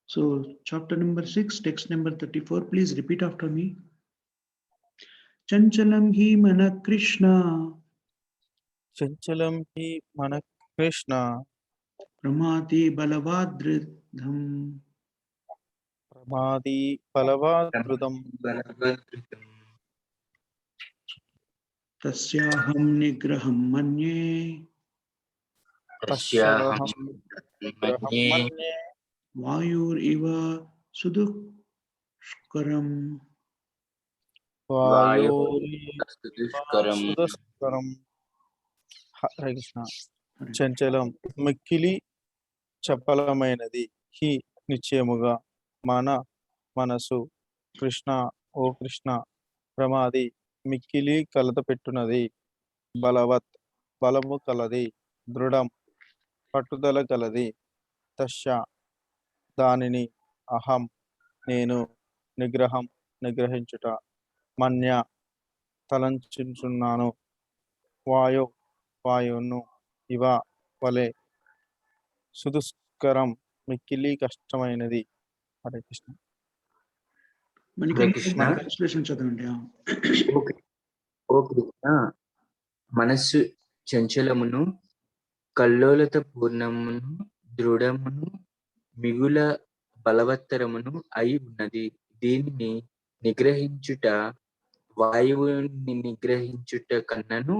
So, chapter number 6, text number 34. Please repeat after me. Chanchalam hi mana Krishna. Chanchalam hi mana Krishna. Pramati balavadridham. Pramadi palavadrudam. Tasyaham nigraham manye. Tasyaham nigraham manye. Vayur iva sudushkaram. Vayuri sudaskaram. Hare Krishna. చంచలం మిక్కిలి చపలమైనది హి నిశ్చయముగా మన మనసు కృష్ణ ఓ కృష్ణ ప్రమాది మిక్కిలి కలత పెట్టునది బలవత్ బలము కలది దృఢం పట్టుదల కలది తస్య దానిని అహం నేను నిగ్రహం నిగ్రహించుట మన్య తలంచుచున్నాను వాయువును ఇవ వలె సుదుష్కరం మిక్కిలి కష్టమైనది. హరే కృష్ణ. ట్రాన్స్లేషన్ చదవండి. ఓ కృష్ణ, మనస్సు చంచలమును కల్లోలత పూర్ణమును దృఢమును మిగుల బలవత్తరమును అయి ఉన్నది. దీనిని నిగ్రహించుట వాయువుని నిగ్రహించుట కన్నను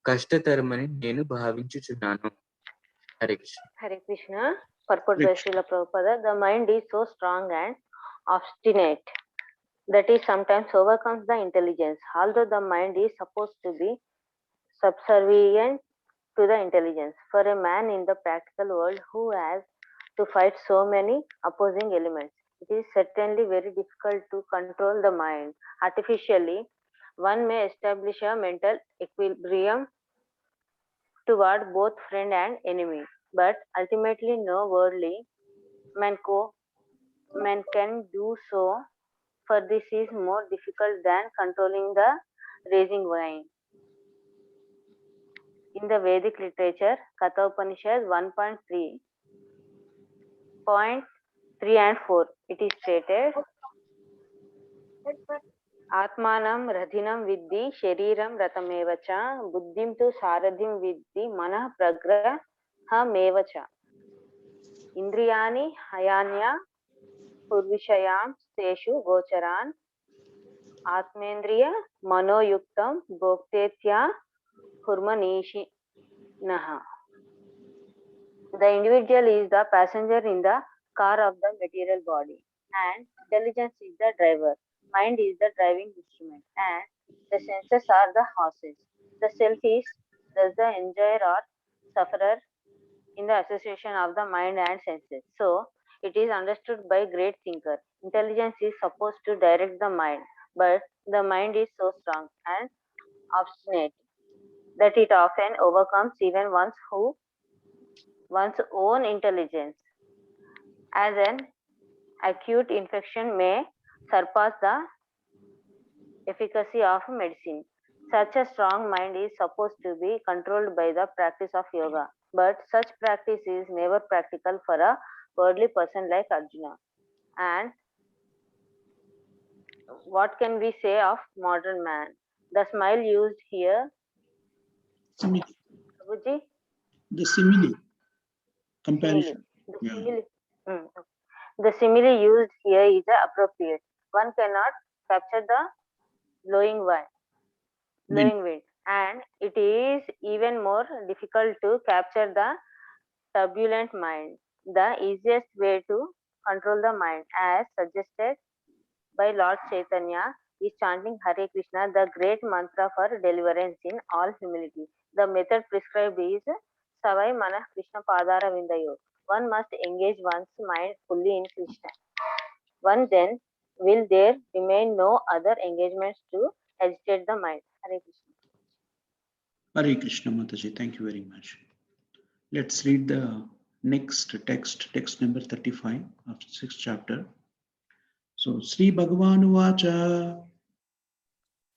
కష్టతరమని నేను భావించుచున్నాను. Hare Krishna. Hare Krishna. Purport by Srila Prabhupada. The mind is so strong and obstinate that it sometimes overcomes the intelligence. Although the mind is supposed to be subservient to the intelligence. For a man in the practical world who has to fight so many opposing elements, it is certainly very difficult to control the mind. Artificially, one may establish a mental equilibrium toward both friend and enemy, but ultimately no worldly man can do so, for this is more difficult than controlling the raging mind. In the Vedic literature, Katha Upanishad 1.3 and 4, it is stated, Atmanam radhinam viddhi shariram ratamevacha buddhim tu saradhim viddhi manah pragrahamevacha indriyani hayanya purvishayam seshu gocharan atmendriya manoyuktam bhoktetya hurmanishi naha. The individual is the passenger in the car of the material body, and intelligence is the driver. Mind is the driving instrument, and the senses are the horses. The self is thus the enjoyer or sufferer in the association of the mind and senses. So, it is understood by great thinker. Intelligence is supposed to direct the mind, but the mind is so strong and obstinate that it often overcomes even one's own intelligence. As an acute infection may surpass the efficacy of medicine. Such a strong mind is supposed to be controlled by the practice of yoga, but such practice is never practical for a worldly person like Arjuna. And what can we say of modern man? The smile used here, Prabhuji? The simile comparison. The simile used here is appropriate. One cannot capture the blowing wind, and it is even more difficult to capture the turbulent mind. The easiest way to control the mind, as suggested by Lord Chaitanya, is chanting Hare Krishna, the great mantra for deliverance in all humility. The method prescribed is Savai Manah Krishna Padara Vindayo. One must engage one's mind fully in Krishna. One then will there remain no other engagements to agitate the mind. Hare Krishna. Hare Krishna Mataji, thank you very much. Let's read the next text number 35 of 6th chapter. So, Sri Bhagavan Uvacha.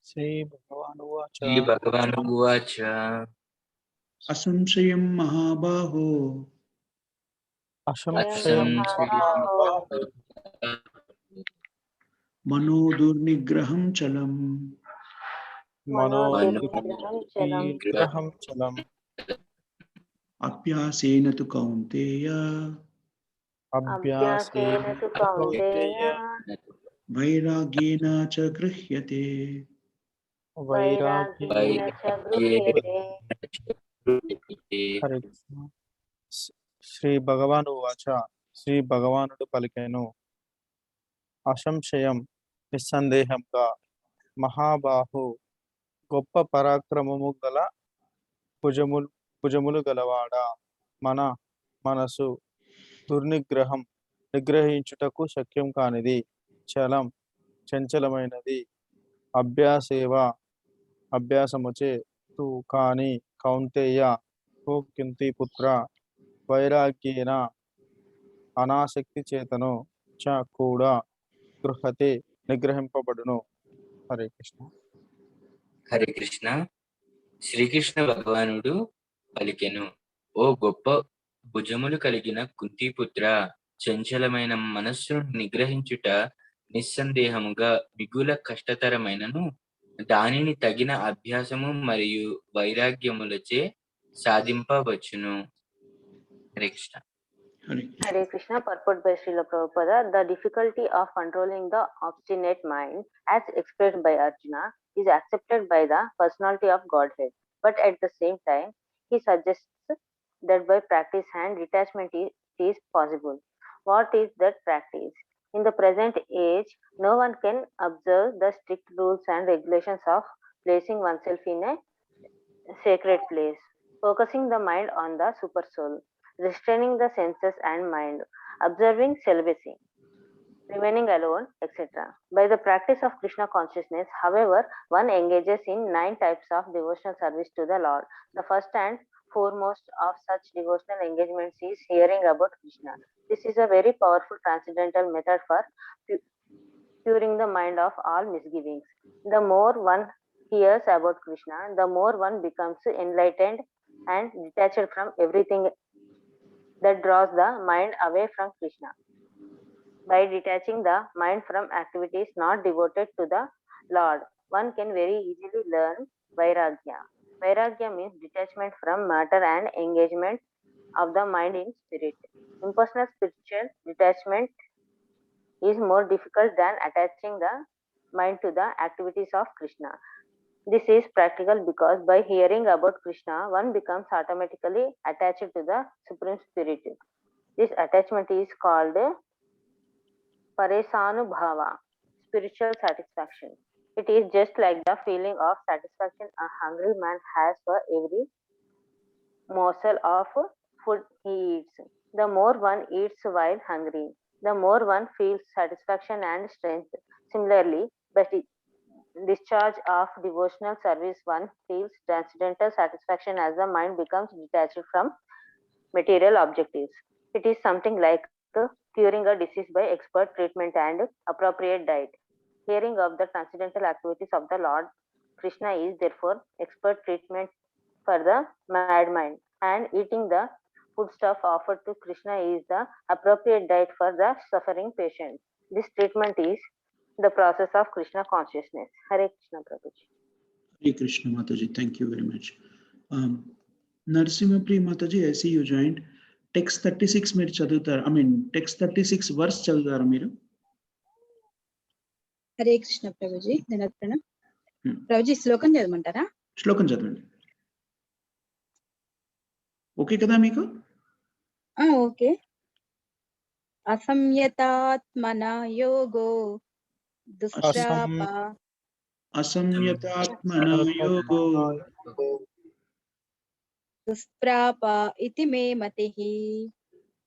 Sri Bhagavan Uvacha. असंशयं महाबाहो असंशयं महाबाहो मनो दुर्निग्रहं चलम् मनो मनोदुर्निग्रहं चलम् निग्रहं चलम् अभ्यासेन तु कौन्तेय अभ्यासेन तु कौन्तेय वैराग्येन च गृह्यते वैराग्येन च गृह्यते హరే కృష్ణ. శ్రీ భగవాను వాచ శ్రీ భగవానుడు పలికెను అసంశయం నిస్సందేహంగా మహాబాహు గొప్ప పరాక్రమము గల భుజములు గలవాడా మన మనసు దుర్నిగ్రహం నిగ్రహించుటకు శక్యం కానిది చంచలమైనది అభ్యాసముచే తు కాని కౌంతేయ ఓ కుంతి పుత్ర వైరాగ్యేన అనాసక్తి చేతను చ కూడా గృహతే నిగ్రహింపబడును. హరే కృష్ణ. హరే కృష్ణ. శ్రీకృష్ణ భగవానుడు పలికెను, ఓ గొప్ప భుజములు కలిగిన కుంతిపుత్ర, చంచలమైన మనస్సును నిగ్రహించుట నిస్సందేహముగా మిగుల కష్టతరమైనను దానిని తగిన అభ్యాసము మరియు వైరాగ్యములచే సాధింపవచ్చును. Hare Krishna. Hare Krishna. Purport by Srila Prabhupada. The difficulty of controlling the obstinate mind, as expressed by Arjuna, is accepted by the personality of Godhead. But at the same time, he suggests that by practice and detachment is possible. What is that practice? In the present age, no one can observe the strict rules and regulations of placing oneself in a sacred place, focusing the mind on the super soul, restraining the senses and mind, observing celibacy, remaining alone, etc. By the practice of Krishna consciousness, however, one engages in 9 types of devotional service to the Lord. The first and foremost of such devotional engagements is hearing about Krishna. This is a very powerful transcendental method for curing the mind of all misgivings. The more one hears about Krishna, the more one becomes enlightened and detached from everything that draws the mind away from Krishna. By detaching the mind from activities not devoted to the Lord, one can very easily learn Vairagya. Vairagya means detachment from matter and engagement of the mind in spirit. Impersonal spiritual detachment is more difficult than attaching the mind to the activities of Krishna. This is practical because by hearing about Krishna, one becomes automatically attached to the Supreme Spirit. This attachment is called Paresanubhava, spiritual satisfaction. It is just like the feeling of satisfaction a hungry man has for every morsel of food he eats. The more one eats while hungry, the more one feels satisfaction and strength. Similarly, by discharge of devotional service, one feels transcendental satisfaction as the mind becomes detached from material objectives. It is something like curing a disease by expert treatment and appropriate diet. Hearing of the transcendental activities of the Lord Krishna is therefore expert treatment for the mad mind, and eating the foodstuff offered to Krishna is the appropriate diet for the suffering patient. This treatment is the process of Krishna consciousness. Hare Krishna Prabhuji. Hare Krishna Mataji, thank you very much. Narasimha Priya Mataji, I see you joined. Text 36 మీరు చదువుతారు, text 36 verse చదువుతారు మీరు? హరే కృష్ణ ప్రభుజీ. ధన్యవాదాలు ప్రభుజీ. శ్లోకం చదవమంటారా? శ్లోకం చదవండి. Okay కదా మీకు? ఓకే. అసంయతాత్మన యోగో అసంయతాత్మన యోగో దుష్ప్రాప ఇతి మే మతిః.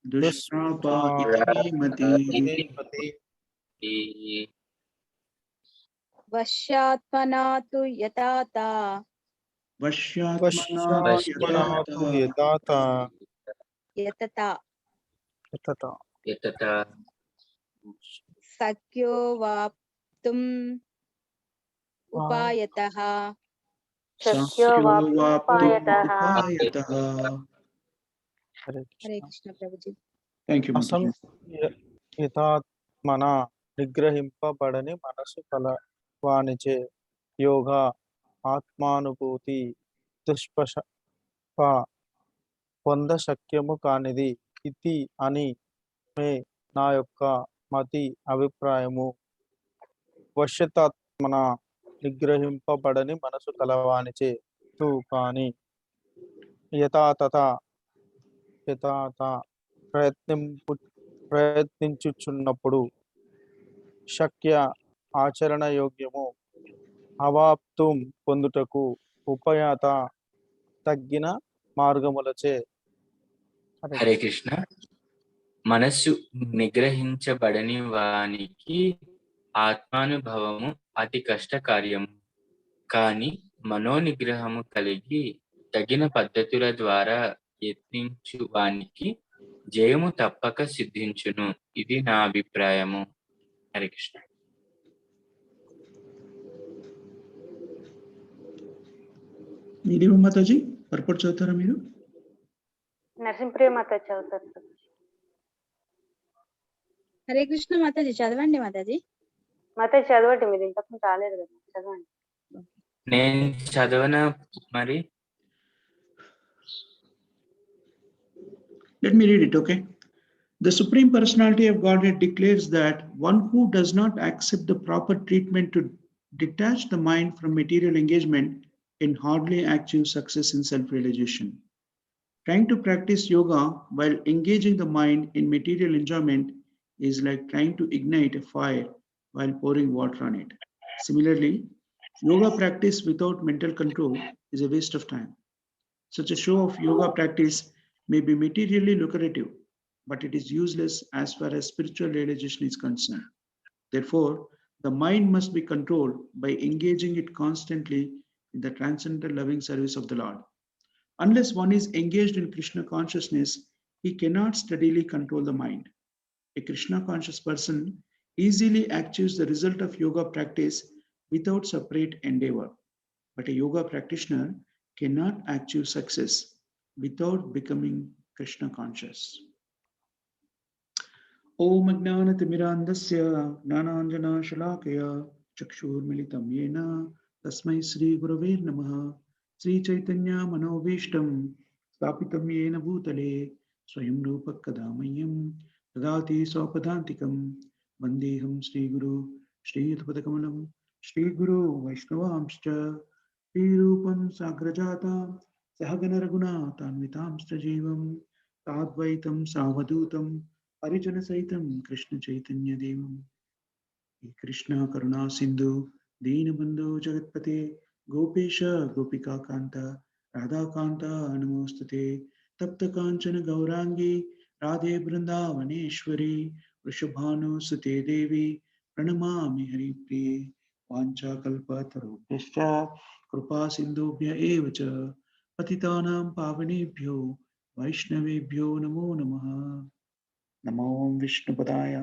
దుష్ప్రాప ఇతి మే మతిః. వశ్యాత్మనా తు యతాత. యతత సఖ్యో వాప్తుం ఉపాయతః శక్యో వాప్తుముపాయతః. వాప్తుముపాయతః. హరే హరే కృష్ణ. కృష్ణ ప్రభుజీ. Thank you Mataji. అసంయతాత్మన నిగ్రహింపబడని మనసు కలవానిచే యోగా ఆత్మానుభూతి దుష్పశ పొంద శక్యము కానిది ఇది అని నా యొక్క మతి అభిప్రాయము. వశ్యతాత్మన నిగ్రహింపబడని మనసు కలవానిచే కాని యథాతథ ప్రయత్నించుచున్నప్పుడు శక్య ఆచరణ యోగ్యము అవాప్తుం పొందుటకు ఉపయాత తగ్గిన మార్గములచే. హరే కృష్ణ. మనస్సు నిగ్రహించబడని వానికి ఆత్మానుభవము అతి కష్ట కార్యము. కాని మనోనిగ్రహము కలిగి తగిన పద్ధతుల ద్వారా యత్నించు వానికి జయము తప్పక సిద్ధించును. ఇది నా అభిప్రాయము. హరే కృష్ణ. ఇదేమో మాతాజీ పర్పట్ చదువుతారా మీరు? నరసింహప్రియ మాత చదువుతారు ప్రభుజీ. హరే కృష్ణ మాతాజీ, చదవండి మాతాజీ. మాత చదవండి, మీరు ఇంతకు రాలేదు కదా, చదవండి. నేను చదవనా మరి? Let me read it, okay? The Supreme Personality of Godhead declares that one who does not accept the proper treatment to detach the mind from material engagement can hardly achieve success in self-realization. Trying to practice yoga while engaging the mind in material enjoyment is like trying to ignite a fire while pouring water on it. Similarly, yoga practice without mental control is a waste of time. Such a show of yoga practice may be materially lucrative, but it is useless as far as spiritual realization is concerned. Therefore, the mind must be controlled by engaging it constantly in the transcendental loving service of the Lord. Unless one is engaged in Krishna consciousness, he cannot steadily control the mind. A Krishna conscious person easily achieves the result of yoga practice without separate endeavor. But a yoga practitioner cannot achieve success without becoming Krishna conscious. Om Ajnanatimirandasya Gnananjana Shalakaya Chakshurmilitam Yena Tasmai Shri Gurave Namaha. Sri Chaitanya Manobishtam Stapitam Yena Bhutale Swayam Rupa Kadamayam Tadati Swapadantikam Vandeham Shri Guru Shri Yatpadakamalam Shri Guru Vaishnavamscha Shri Rupam Sagrajata Sahagana Raghunatanvitamscha Jeevam Tadvaitam Savadutam Harijana Saitam Krishna Chaitanya Devam. Krishna Karuna Sindhu Deenabandhu Jagatpate Gopesha Gopika Kanta Radha Kanta Namostate Tapta Kanchana Gaurangi Radhe Vrindavaneshwari Vrishabhanu Sute Devi Pranamami Haripriye Vancha Kalpatarubhyascha Krupa Sindhubhya Evacha Patitanam Pavanebhyo Vaishnavebhyo Namo Namaha. Namo Vishnupadaya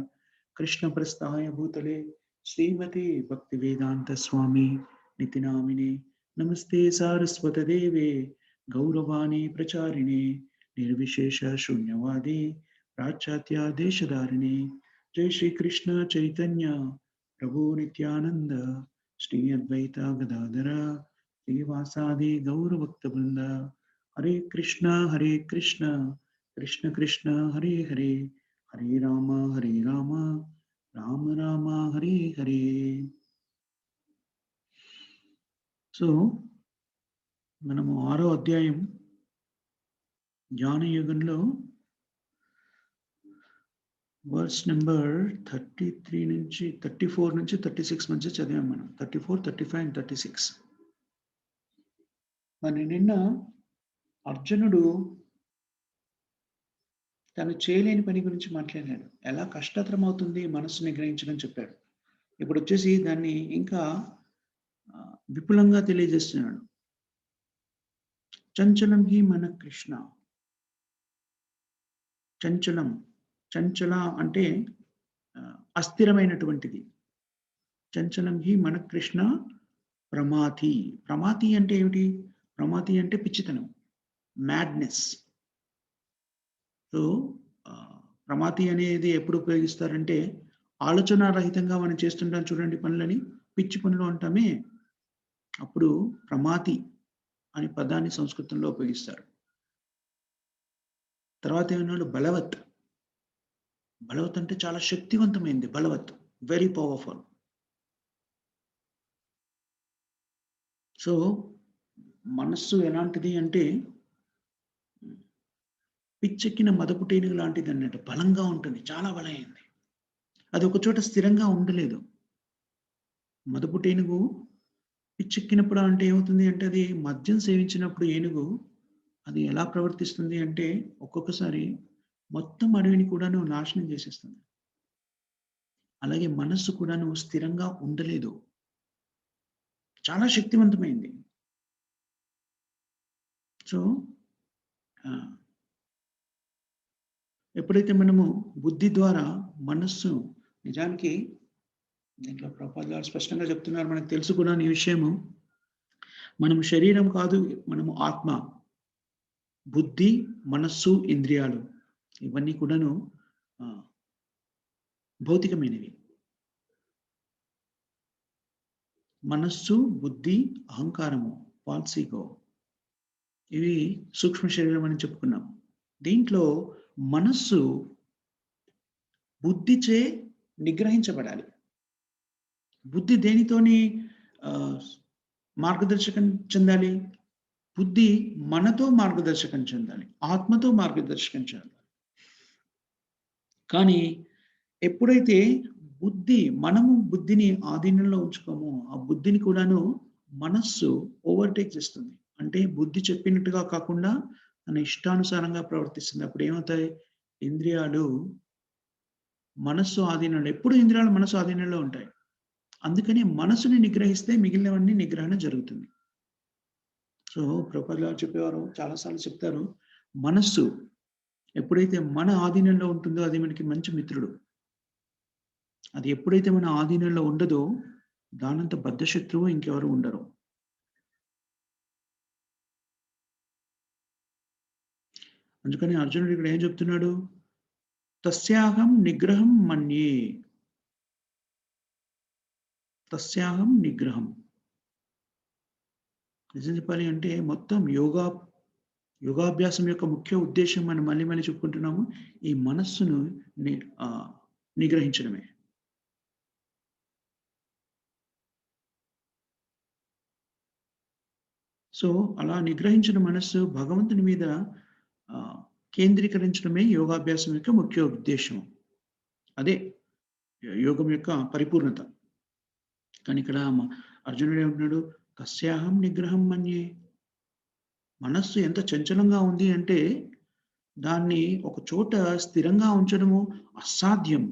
Krishna Prasthaya Bhutale Srimati Bhaktivedanta Swami Nitinamine Namaste Saraswata Deve Gauravani Pracharine Nirvishesha Shunyavadi Prachatya Deshadarine Jai Shri Krishna Chaitanya Prabhu Nityananda Shri Advaita Gadadhara Shri Vasadi Gauravakta Vrinda Hare Krishna Krishna Krishna Hare Hare Hare Rama Rama Rama Hare Hare. So, మనము 6వ అధ్యాయం జ్ఞాన యుగంలో verse number 33 నుంచి 34 నుంచి 36 మధ్య చదివాం మనం. 34, 35 and 36. మరి నిన్న అర్జునుడు తను చేయలేని పని గురించి మాట్లాడాడు. ఎలా కష్టతరం అవుతుంది మనస్సు నిగ్రహించడం చెప్పాడు. ఇప్పుడు వచ్చేసి దాన్ని ఇంకా విపులంగా తెలియజేస్తున్నాడు. చంచలం హి మన కృష్ణ. చంచలం, చంచల అంటే అస్థిరమైనటువంటిది. చంచలం హి మన కృష్ణ ప్రమాతి. ప్రమాతి అంటే ఏమిటి? ప్రమాతి అంటే పిచ్చితనం, మ్యాడ్నెస్. సో ప్రమాతి అనేది ఎప్పుడు ఉపయోగిస్తారంటే, ఆలోచన రహితంగా మనం చేస్తుంటాం చూడండి పనులని, పిచ్చి పనులు అంటామే, అప్పుడు ప్రమాతి అనే పదాన్ని సంస్కృతంలో ఉపయోగిస్తారు. తర్వాత ఏమన్నాడు? బలవత్. బలవత్ అంటే చాలా శక్తివంతమైంది. బలవత్, వెరీ పవర్ఫుల్. సో మనస్సు ఎలాంటిది అంటే పిచ్చెక్కిన మదపుటేనుగు లాంటిది అన్నట్టు, బలంగా ఉంటుంది, చాలా బలమైంది. అది ఒక చోట స్థిరంగా ఉండలేదు. మదపుటేనుగు పిచ్చెక్కినప్పుడు అంటే ఏమవుతుంది అంటే, అది మద్యం సేవించినప్పుడు ఏనుగు అది ఎలా ప్రవర్తిస్తుంది అంటే, ఒక్కొక్కసారి మొత్తం అడవిని కూడాను నాశనం చేసేస్తుంది. అలాగే మనస్సు కూడాను స్థిరంగా ఉండలేదు, చాలా శక్తివంతమైంది. సో ఎప్పుడైతే మనము బుద్ధి ద్వారా మనస్సు, నిజానికి దీంట్లో ప్రభుపాదులు గారు స్పష్టంగా చెప్తున్నారు, మనకు తెలుసు కూడా ఈ విషయము. మనం శరీరం కాదు, మనము ఆత్మ. బుద్ధి, మనస్సు, ఇంద్రియాలు ఇవన్నీ కూడాను భౌతికమైనవి. మనస్సు, బుద్ధి, అహంకారము, పాల్సీగో, ఇవి సూక్ష్మ శరీరం అని చెప్పుకున్నాం. దీంట్లో మనస్సు బుద్ధిచే నిగ్రహించబడాలి. బుద్ధి దేనితోని మార్గదర్శకం చెందాలి? బుద్ధి మనతో మార్గదర్శకం చెందాలి, ఆత్మతో మార్గదర్శకం చెందాలి. కానీ ఎప్పుడైతే మనము బుద్ధిని ఆధీనంలో ఉంచుకోమో, ఆ బుద్ధిని కూడాను మనస్సు ఓవర్టేక్ చేస్తుంది. అంటే బుద్ధి చెప్పినట్టుగా కాకుండా తన ఇష్టానుసారంగా ప్రవర్తిస్తుంది. అప్పుడు ఏమవుతాయి? ఇంద్రియాలు మనస్సు ఆధీనంలో, ఎప్పుడు ఇంద్రియాలు మనస్సు ఆధీనంలో ఉంటాయి. అందుకని మనసుని నిగ్రహిస్తే మిగిలినవన్నీ నిగ్రహణ జరుగుతుంది. సో ప్రభుపాదులు గారు చెప్పేవారు, చాలాసార్లు చెప్తారు, మనస్సు ఎప్పుడైతే మన ఆధీనంలో ఉంటుందో అది మనకి మంచి మిత్రుడు. అది ఎప్పుడైతే మన ఆధీనంలో ఉండదో దానంత బద్ధశత్రువు ఇంకెవరు ఉండరు. అందుకని అర్జునుడు ఇక్కడ ఏం చెప్తున్నాడు? తస్యాహం నిగ్రహం మన్యే. తస్యాహం నిగ్రహం. నిజం చెప్పాలి అంటే మొత్తం యోగాభ్యాసం యొక్క ముఖ్య ఉద్దేశం మనం మళ్ళీ మళ్ళీ చెప్పుకుంటున్నాము, ఈ మనస్సును నిగ్రహించడమే. సో అలా నిగ్రహించిన మనస్సు భగవంతుని మీద కేంద్రీకరించడమే యోగాభ్యాసం యొక్క ముఖ్య ఉద్దేశం. అదే యోగం యొక్క పరిపూర్ణత. కానీ ఇక్కడ అర్జునుడు ఏమంటున్నాడు? తస్యాహం నిగ్రహం మన్యే. మనస్సు ఎంత చంచలంగా ఉంది అంటే దాన్ని ఒక చోట స్థిరంగా ఉంచడము అసాధ్యం.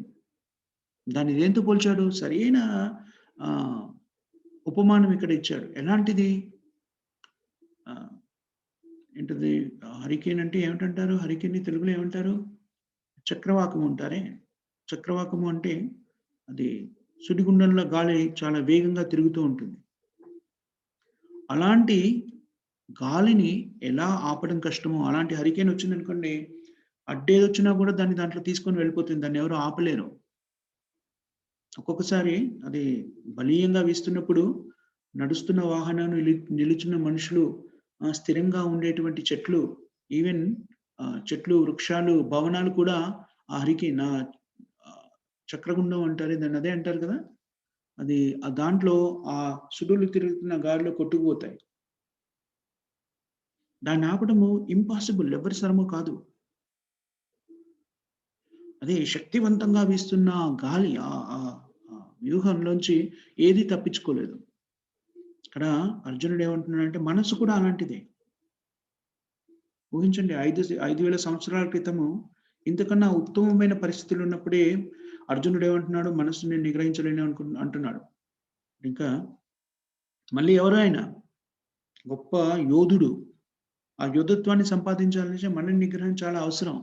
దాన్ని దేంతో పోల్చాడు? సరైన ఉపమానం ఇక్కడ ఇచ్చాడు. ఎలాంటిది? ఏంటది? హరికేన్ అంటే ఏమిటంటారు? హరికేన్ని తెలుగులో ఏమంటారు? చక్రవాకము అంటారే. చక్రవాకము అంటే అది సుడిగుండంలో గాలి చాలా వేగంగా తిరుగుతూ ఉంటుంది. అలాంటి గాలిని ఎలా ఆపడం కష్టమో, అలాంటి హరికేన్ వచ్చిందనుకోండి, అడ్డేది వచ్చినా కూడా దాన్ని దాంట్లో తీసుకొని వెళ్ళిపోతుంది. దాన్ని ఎవరు ఆపలేరు. ఒక్కొక్కసారి అది బలీయంగా వీస్తున్నప్పుడు నడుస్తున్న వాహనాన్ని, నిలుచున్న మనుషులు, స్థిరంగా ఉండేటువంటి చెట్లు, ఈవెన్ చెట్లు, వృక్షాలు, భవనాలు కూడా ఆ హరికేన్, చక్రగుండం అంటారు దాన్ని, అదే అంటారు కదా, అది దాంట్లో ఆ సుడులు తిరుగుతున్న గాలిలో కొట్టుకుపోతాయి. దాన్ని ఆపడము ఇంపాసిబుల్, ఎవరి సరము కాదు. అదే శక్తివంతంగా వీస్తున్న గాలి, ఆ వ్యూహంలోంచి ఏది తప్పించుకోలేదు. ఇక్కడ అర్జునుడు ఏమంటున్నాడంటే మనస్సు కూడా అలాంటిదే. ఊహించండి, 5,000 సంవత్సరాల క్రితము ఇంతకన్నా ఉత్తమమైన పరిస్థితులు ఉన్నప్పుడే అర్జునుడు ఏమంటున్నాడు? మనస్సుని నిగ్రహించలేని అంటున్నాడు. ఇంకా మళ్ళీ ఎవరు ఆయన? గొప్ప యోధుడు. ఆ యోధత్వాన్ని సంపాదించాలంటే మన నిగ్రహం చాలా అవసరం.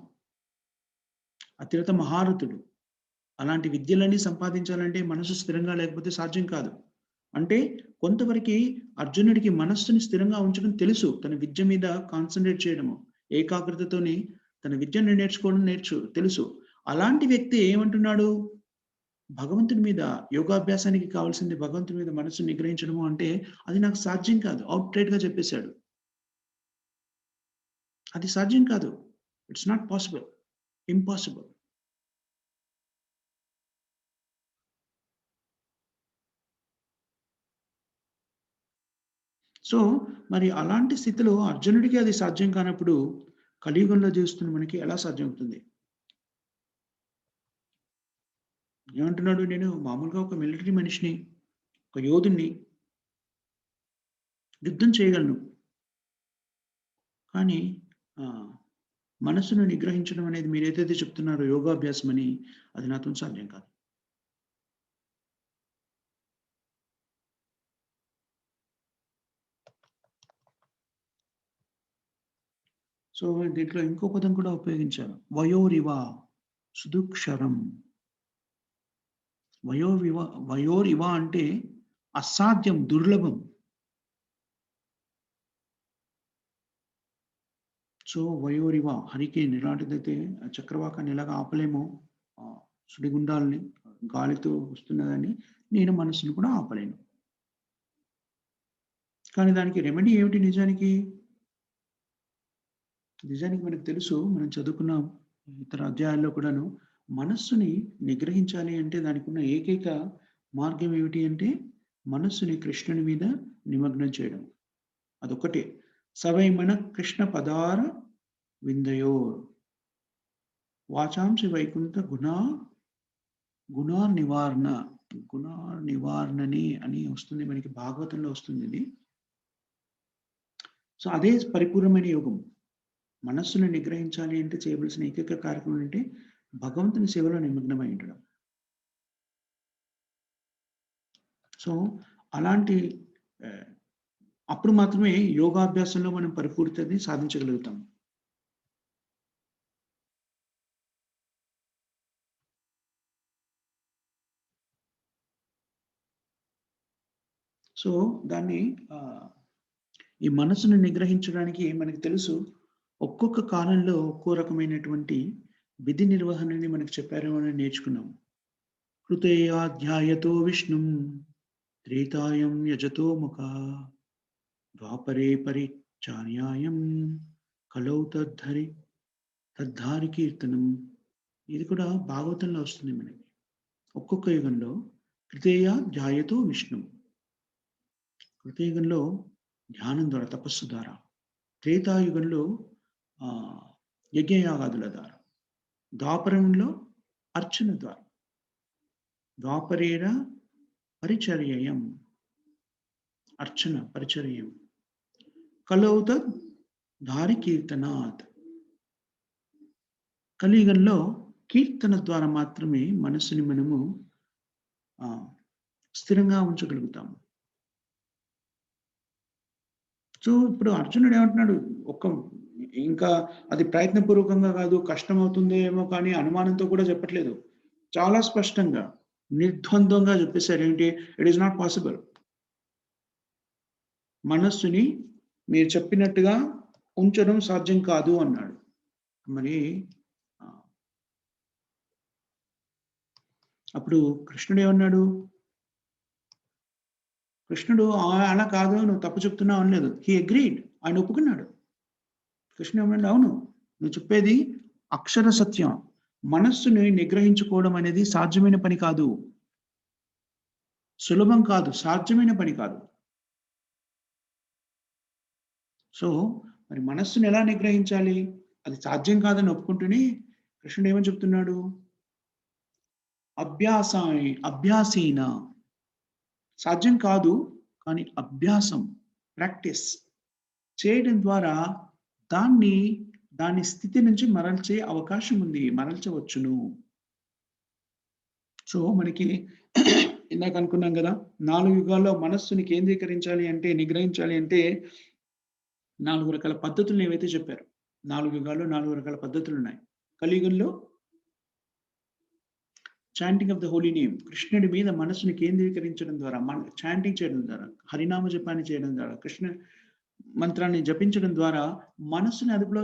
అత్యున్నత మహారథుడు. అలాంటి విద్యలన్నీ సంపాదించాలంటే మనసు స్థిరంగా లేకపోతే సాధ్యం కాదు. అంటే కొంతవరకు అర్జునుడికి మనస్సుని స్థిరంగా ఉంచడం తెలుసు, తన విద్య మీద కాన్సన్ట్రేట్ చేయడము, ఏకాగ్రతతోని తన విద్యను నేర్చుకోవడం తెలుసు. అలాంటి వ్యక్తి ఏమంటున్నాడు, భగవంతుని మీద యోగాభ్యాసానికి కావాల్సింది భగవంతుని మీద మనస్సు నిగ్రహించడము అంటే అది నాకు సాధ్యం కాదు, అవుట్ రైట్ గా చెప్పేశాడు. అది సాధ్యం కాదు, it's not possible, impossible. So మరి అలాంటి స్థితిలో అర్జునుడికి అది సాధ్యం కానప్పుడు కలియుగంలో జీవిస్తున్న మనకి ఎలా సాధ్యం అవుతుంది? ఏమంటున్నాడు, నేను మామూలుగా ఒక మిలిటరీ మనిషిని, ఒక యోధుణ్ణి, యుద్ధం చేయగలను, కానీ మనస్సును నిగ్రహించడం అనేది మీరు ఏదైతే చెప్తున్నారో యోగాభ్యాసం అని, అది నాతో సాధ్యం కాదు. సో దీంట్లో ఇంకో పదం కూడా ఉపయోగించారు, వయోరివ సుదుక్షరం. వయోరివ అంటే అసాధ్యం, దుర్లభం. సో వయోరివ హరికేన్ ఇలాంటిదైతే చక్రవాకాన్ని ఎలాగా ఆపలేమో, సుడిగుండాలని గాలితో వస్తున్నదని నేను మనసును కూడా ఆపలేను. కానీ దానికి రెమెడీ ఏమిటి? నిజానికి మనకు తెలుసు, మనం చదువుకున్నాం ఇతర అధ్యాయాల్లో కూడాను, మనస్సుని నిగ్రహించాలి అంటే దానికి ఉన్న ఏకైక మార్గం ఏమిటి అంటే మనస్సుని కృష్ణుని మీద నిమగ్నం చేయడం. అదొక్కటే. సవై మన కృష్ణ పదార విందయో వాచాంసి వైకుంఠ గుణార్ నివారణని అని వస్తుంది మనకి, భాగవతంలో వస్తుంది ఇది. సో అదే పరిపూర్ణమైన యోగం. మనస్సును నిగ్రహించాలి అంటే చేయవలసిన ఏకైక కార్యక్రమం అంటే భగవంతుని సేవలో నిమగ్నమై ఉండడం. సో అలాంటి అప్పుడు మాత్రమే యోగాభ్యాసంలో మనం పరిపూర్తిని సాధించగలుగుతాం. సో దాన్ని ఈ మనసును నిగ్రహించడానికి మనకి తెలుసు, ఒక్కొక్క కాలంలో ఒక్కో రకమైనటువంటి విధి నిర్వహణని మనకు చెప్పారు అని నేర్చుకున్నాం. కృతేయాధ్యాయతో విష్ణుం త్రేతాయం యజతో ముఖ ద్వాపరే పరిచార్యాయం కలౌ తద్ధారి కీర్తనం. ఇది కూడా భాగవతంలో వస్తుంది మనకి. ఒక్కొక్క యుగంలో కృతేయాధ్యాయతో విష్ణు, కృతయుగంలో ధ్యానం ద్వారా, తపస్సు ద్వారా, త్రేతాయుగంలో యజ్ఞయాగాదుల ద్వారా, ద్వాపరంలో అర్చన ద్వారా, ద్వాపరేర పరిచర్యం, అర్చన పరిచర్యం, కలౌత ధారి కీర్తనాత్. కలియుగంలో కీర్తన ద్వారా మాత్రమే మనస్సుని మనము స్థిరంగా ఉంచగలుగుతాము. సో ఇప్పుడు అర్జునుడు ఏమంటున్నాడు, ఇంకా అది ప్రయత్నపూర్వకంగా కాదు, కష్టం అవుతుందేమో కానీ అనుమానంతో కూడా చెప్పట్లేదు, చాలా స్పష్టంగా నిర్ద్వంద్వంగా చెప్పేశారు ఏంటి, ఇట్ ఈస్ నాట్ పాసిబుల్. మనస్సుని మీరు చెప్పినట్టుగా ఉంచడం సాధ్యం కాదు అన్నాడు. మరి అప్పుడు కృష్ణుడు ఏమన్నాడు, కృష్ణుడు అలా కాదు, నువ్వు తప్పు చెప్తున్నావు అనలేదు. హీ అగ్రీడ్, ఆయన ఒప్పుకున్నాడు. కృష్ణుడు ఏమన్నాడు, అవును నువ్వు చెప్పేది అక్షర సత్యం, మనస్సుని నిగ్రహించుకోవడం అనేది సాధ్యమైన పని కాదు, సులభం కాదు, సాధ్యమైన పని కాదు. సో మరి మనస్సును ఎలా నిగ్రహించాలి, అది సాధ్యం కాదని ఒప్పుకుంటూనే కృష్ణుడు ఏమని చెప్తున్నాడు, అభ్యాసేన, సాధ్యం కాదు కానీ అభ్యాసం, ప్రాక్టీస్ చేయడం ద్వారా దాని స్థితి నుంచి మరల్చే అవకాశం ఉంది, మరల్చవచ్చును. సో మనకి ఇందాక అనుకున్నాం కదా, 4 యుగాల్లో మనస్సుని కేంద్రీకరించాలి అంటే, నిగ్రహించాలి అంటే 4 రకాల పద్ధతులను ఏవైతే చెప్పారు. 4 యుగాల్లో 4 రకాల పద్ధతులు ఉన్నాయి. కలియుగంలో chanting of the holy name, కృష్ణుడి మీద మనసుని కేంద్రీకరించడం ద్వారా, చాంటింగ్ చేయడం ద్వారా, హరినామ జపాన్ని చేయడం ద్వారా, కృష్ణ మంత్రాన్ని జపించడం ద్వారా మనసుని అదుపులో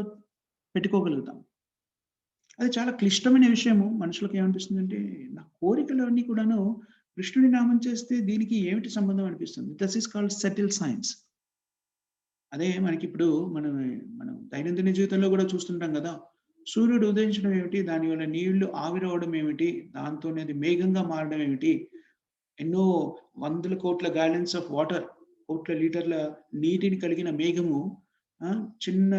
పెట్టుకోగలుగుతాం. అది చాలా క్లిష్టమైన విషయము. మనుషులకు ఏమనిపిస్తుందంటే, నా కోరికలన్నీ కూడాను కృష్ణుడి నామం చేస్తే దీనికి ఏమిటి సంబంధం అనిపిస్తుంది. This is called settle science. అదే మనకిప్పుడు మనం దైనందిన జీవితంలో కూడా చూస్తుంటాం కదా. సూర్యుడు ఉదయించడం ఏమిటి, దానివల్ల నీళ్లు ఆవిరవడం ఏమిటి, దాంతోనే అది మేఘంగా మారడం ఏమిటి, ఎన్నో వందల కోట్ల గ్యాలన్స్ ఆఫ్ వాటర్, కోట్ల లీటర్ల నీటిని కలిగిన మేఘము చిన్న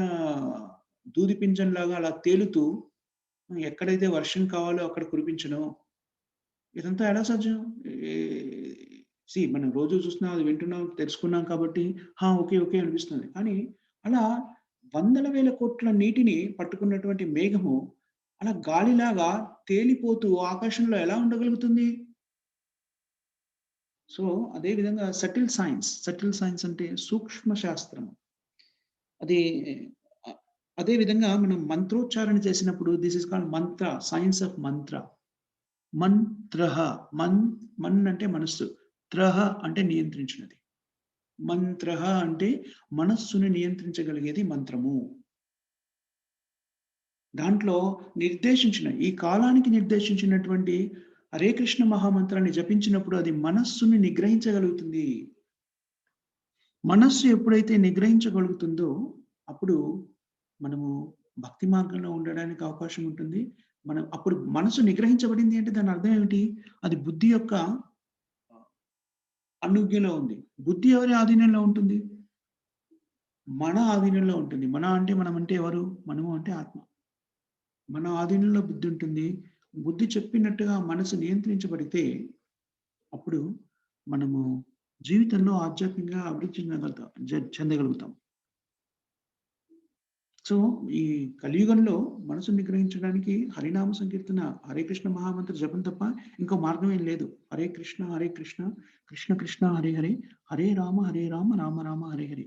దూది పింజంలాగా అలా తేలుతూ ఎక్కడైతే వర్షం కావాలో అక్కడ కురిపించడం, ఇదంతా ఎలా సాధ్యం? మనం రోజు చూస్తున్నాం, అది వింటున్నాం, తెలుసుకున్నాం కాబట్టి ఓకే ఓకే అనిపిస్తుంది. కానీ అలా వందల వేల కోట్ల నీటిని పట్టుకున్నటువంటి మేఘము అలా గాలిలాగా తేలిపోతూ ఆకాశంలో ఎలా ఉండగలుగుతుంది? సో అదే విధంగా సెటిల్ సైన్స్ అంటే సూక్ష్మ శాస్త్రం. అది అదే విధంగా మనం మంత్రోచ్చారణ చేసినప్పుడు this is called Mantra, science of మంత్ర. మంత్రః, మన్ అంటే మనస్సు, త్రహ అంటే నియంత్రించినది. మంత్రః అంటే మనస్సుని నియంత్రించగలిగేది మంత్రము. దాంట్లో నిర్దేశించిన, ఈ కాలానికి నిర్దేశించినటువంటి హరే కృష్ణ మహామంత్రాన్ని జపించినప్పుడు అది మనస్సుని నిగ్రహించగలుగుతుంది. మనస్సు ఎప్పుడైతే నిగ్రహించగలుగుతుందో అప్పుడు మనము భక్తి మార్గంలో ఉండడానికి అవకాశం ఉంటుంది. మనం అప్పుడు మనసు నిగ్రహించబడింది అంటే దాని అర్థం ఏమిటి? అది బుద్ధి యొక్క అనుజ్ఞలో ఉంది. బుద్ధి ఎవరి ఆధీనంలో ఉంటుంది? మన ఆధీనంలో ఉంటుంది. మన అంటే మనం అంటే ఎవరు? మనము అంటే ఆత్మ. మన ఆధీనంలో బుద్ధి ఉంటుంది. బుద్ధి చెప్పినట్టుగా మనసు నియంత్రించబడితే అప్పుడు మనము జీవితంలో ఆధ్యాత్మికంగా అభివృద్ధి చెందగలుగుతాం. సో ఈ కలియుగంలో మనసు నిగ్రహించడానికి హరినామ సంకీర్తన, హరే కృష్ణ మహామంత్ర జపం తప్ప ఇంకో మార్గం ఏం లేదు. హరే కృష్ణ కృష్ణ కృష్ణ హరే హరే, హరే రామ రామ రామ హరే హరే.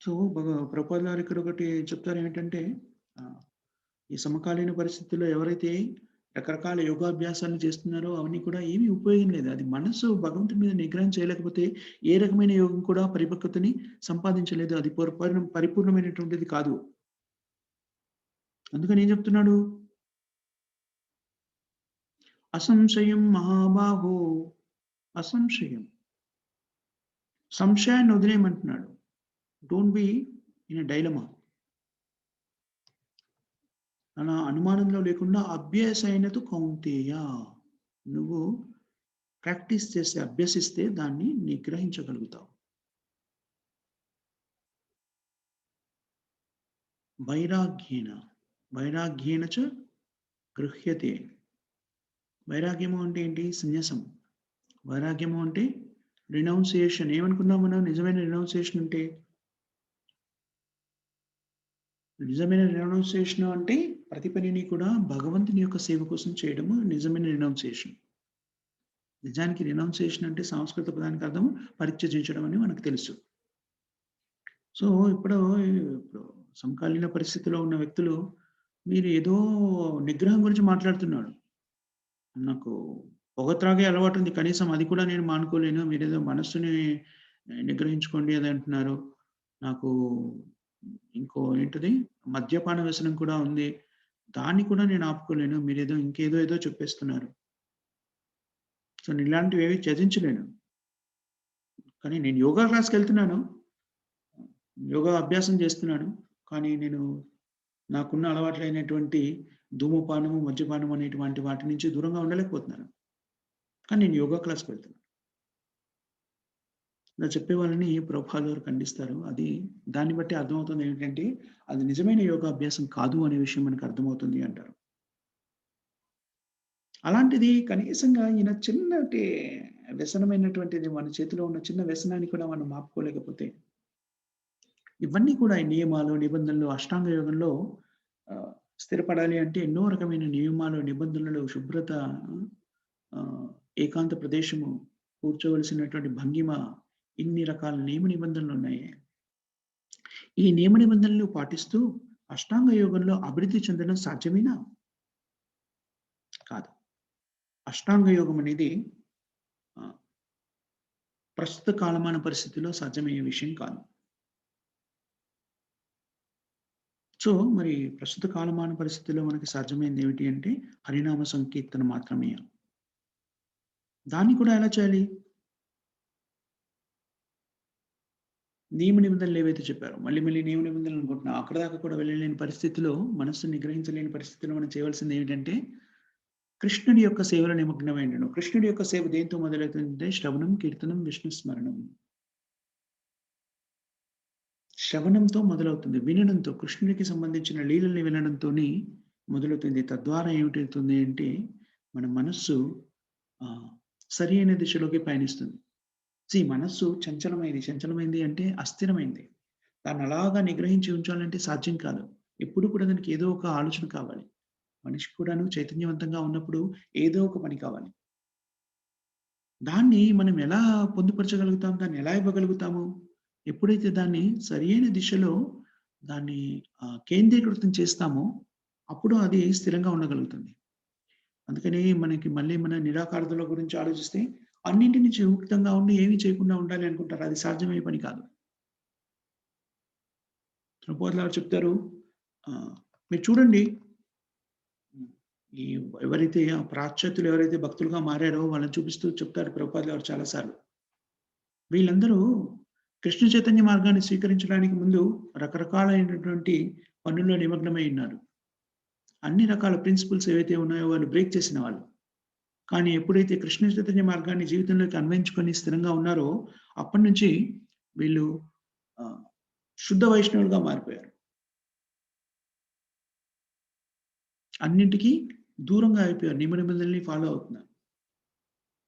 సో ప్రభుపాదుల వారు ఇక్కడ ఒకటి చెప్తారు ఏమిటంటే, ఈ సమకాలీన పరిస్థితుల్లో ఎవరైతే రకరకాల యోగాభ్యాసాలు చేస్తున్నారో అవన్నీ కూడా ఏమీ ఉపయోగం లేదు. అది మనసు భగవంతుడి మీద నిగ్రహం చేయలేకపోతే ఏ రకమైన యోగం కూడా పరిపక్వతని సంపాదించలేదు. అది పరిపూర్ణమైనటువంటిది కాదు. అందుకని ఏం చెప్తున్నాడు? అసంశయం మహాబాహో, అసంశయం, సంశయాన్ని వదిలేయమంటున్నాడు. Don't be in a dilemma. అలా అనుమానంలో లేకుండా అభ్యాసైనతు కౌంతేయ, నువ్వు ప్రాక్టీస్ చేస్తే, అభ్యసిస్తే దాన్ని నిగ్రహించగలుగుతావు. వైరాగ్యేన చ గృహ్యతే. వైరాగ్యము అంటే ఏంటి? సన్యాసం. వైరాగ్యము అంటే రినౌన్సియేషన్. ఏమనుకున్నాం మనం? నిజమైన రినౌన్సియేషన్ అంటే, నిజమైన రినౌన్సియేషన్ అంటే ప్రతి పనిని కూడా భగవంతుని యొక్క సేవ కోసం చేయడము నిజమైన రినౌన్సియేషన్. నిజానికి రినౌన్సియేషన్ అంటే సంస్కృత పదానికి అర్థం పరిత్యజించడం అని మనకు తెలుసు. సో ఇప్పుడు సమకాలీన పరిస్థితిలో ఉన్న వ్యక్తులు, మీరు ఏదో నిగ్రహం గురించి మాట్లాడుతున్నాడు. నాకు పొగ త్రాగే అలవాటు ఉంది, కనీసం అది కూడా నేను మానుకోలేను, మీరేదో మనస్సుని నిగ్రహించుకోండి అది అంటున్నారు. నాకు ఇంకో ఏంటిది మద్యపాన వ్యసనం కూడా ఉంది, దాన్ని కూడా నేను ఆపుకోలేను, మీరేదో ఇంకేదో చెప్పేస్తున్నారు. సో ఇలాంటివి ఏవి త్యజించలేను. కానీ నేను యోగా క్లాస్కి వెళ్తున్నాను, యోగా అభ్యాసం చేస్తున్నాను, కానీ నేను నాకున్న అలవాట్లైనటువంటి ధూమపానము, మద్యపానం అనేటువంటి వాటి నుంచి దూరంగా ఉండలేకపోతున్నాను. కానీ నేను యోగా క్లాస్కి వెళ్తున్నాను. ఇలా చెప్పే వాళ్ళని ప్రభుపాదుల వారు ఖండిస్తారు. అది దాన్ని బట్టి అర్థమవుతుంది ఏంటంటే అది నిజమైన యోగా అభ్యాసం కాదు అనే విషయం మనకు అర్థమవుతుంది అంటారు. అలాంటిది కనీసంగా ఈయన చిన్నటి వ్యసనమైనటువంటిది, మన చేతిలో ఉన్న చిన్న వ్యసనాన్ని కూడా మనం ఆపుకోలేకపోతే, ఇవన్నీ కూడా ఈ నియమాలు, నిబంధనలు, అష్టాంగ యోగంలో స్థిరపడాలి అంటే ఎన్నో రకమైన నియమాలు, నిబంధనలు, శుభ్రత, ఏకాంత ప్రదేశము, కూర్చోవలసినటువంటి భంగిమ, ఇన్ని రకాల నియమ నిబంధనలు ఉన్నాయి. ఈ నియమ నిబంధనలు పాటిస్తూ అష్టాంగ యోగంలో అభివృద్ధి చెందడం సాధ్యమేనా? అష్టాంగ యోగం అనేది ప్రస్తుత కాలమాన పరిస్థితుల్లో సాధ్యమయ్యే విషయం కాదు. సో మరి ప్రస్తుత కాలమాన పరిస్థితుల్లో మనకి సాధ్యమైంది ఏమిటి అంటే హరినామ సంకీర్తన మాత్రమే. దాన్ని కూడా ఎలా చేయాలి? నియమ నిబంధనలు ఏవైతే చెప్పారో మళ్ళీ నియమ నిబంధనలు అనుకుంటున్నాం. అక్కడ దాకా కూడా వెళ్ళలేని పరిస్థితిలో, మనస్సును నిగ్రహించలేని పరిస్థితిలో మనం చేయవలసింది ఏమిటంటే కృష్ణుడి యొక్క సేవలో నిమగ్నమై ఉండడం. కృష్ణుడి యొక్క సేవ దేంతో మొదలవుతుందంటే శ్రవణం, కీర్తనం, విష్ణు స్మరణం. శ్రవణంతో మొదలవుతుంది, వినడంతో, కృష్ణుడికి సంబంధించిన లీలల్ని వినడంతోని మొదలవుతుంది. తద్వారా ఏమిటవుతుంది అంటే మన మనస్సు సరి అయిన దిశలోకి పయనిస్తుంది. మనస్సు చంచలమైంది అంటే అస్థిరమైంది. దాన్ని అలాగా నిగ్రహించి ఉంచాలంటే సాధ్యం కాదు. ఎప్పుడు కూడా దానికి ఏదో ఒక ఆలోచన కావాలి. మనిషి కూడాను చైతన్యవంతంగా ఉన్నప్పుడు ఏదో ఒక పని కావాలి. దాన్ని మనం ఎలా పొందుపరచగలుగుతాం? దాన్ని ఎలా ఇవ్వగలుగుతాము? ఎప్పుడైతే దాన్ని సరియైన దిశలో దాన్ని కేంద్రీకృతం చేస్తామో అప్పుడు అది స్థిరంగా ఉండగలుగుతుంది. అందుకని మనకి మళ్ళీ మన నిరాకారతల గురించి ఆలోచిస్తే అన్నింటి నుంచి ముక్తంగా ఉండి ఏమీ చేయకుండా ఉండాలి అనుకుంటారు. అది సాధ్యమయ్యే పని కాదు. ప్రభుపాదుల వారు చెప్తారు, మీరు చూడండి, ఈ ఎవరైతే పాశ్చాత్యులు ఎవరైతే భక్తులుగా మారారో వాళ్ళని చూపిస్తూ చెప్తారు ప్రభుపాదుల వారు చాలాసార్లు. వీళ్ళందరూ కృష్ణ చైతన్య మార్గాన్ని స్వీకరించడానికి ముందు రకరకాలైనటువంటి పనుల్లో నిమగ్నమై ఉన్నారు. అన్ని రకాల ప్రిన్సిపల్స్ ఏవైతే ఉన్నాయో వాళ్ళు బ్రేక్ చేసిన వాళ్ళు. కానీ ఎప్పుడైతే కృష్ణ చైతన్య మార్గాన్ని జీవితంలోకి అన్వయించుకొని స్థిరంగా ఉన్నారో అప్పటి నుంచి వీళ్ళు శుద్ధ వైష్ణవులుగా మారిపోయారు. అన్నింటికీ దూరంగా అయిపోయారు. నియమ నిబంధనల్ని ఫాలో అవుతున్నారు.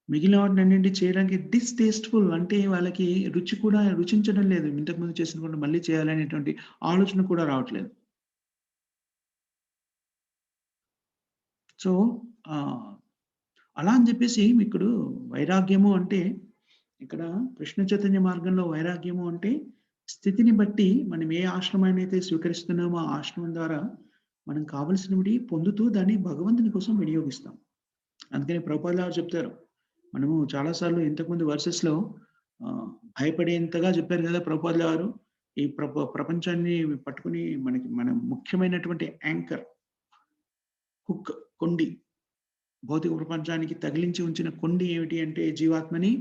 మిగిలిన వాటిని అన్నింటి చేయడానికి డిస్టేస్ట్ఫుల్ అంటే వాళ్ళకి రుచి కూడా రుచించడం లేదు. ఇంతకుముందు చేసిన కూడా మళ్ళీ చేయాలనేటువంటి ఆలోచన కూడా రావట్లేదు. సో అలా అని చెప్పేసి ఇప్పుడు వైరాగ్యము అంటే ఇక్కడ కృష్ణ చైతన్య మార్గంలో వైరాగ్యము అంటే స్థితిని బట్టి మనం ఏ ఆశ్రమాన్ని అయితే స్వీకరిస్తున్నామో ఆ ఆశ్రమం ద్వారా మనం కావలసినవి పొందుతూ దాన్ని భగవంతుని కోసం వినియోగిస్తాం. అందుకని ప్రభుపాదుల వారు చెప్తారు, మనము చాలాసార్లు ఇంతకుముందు వర్సెస్లో భయపడేంతగా చెప్పారు కదా ప్రభుపాదుల వారు. ఈ ప్రపంచాన్ని పట్టుకుని మన ముఖ్యమైనటువంటి యాంకర్, హుక్, కొండి, భౌతిక ప్రపంచానికి తగిలించి ఉంచిన కొండి ఏమిటి అంటే జీవాత్మని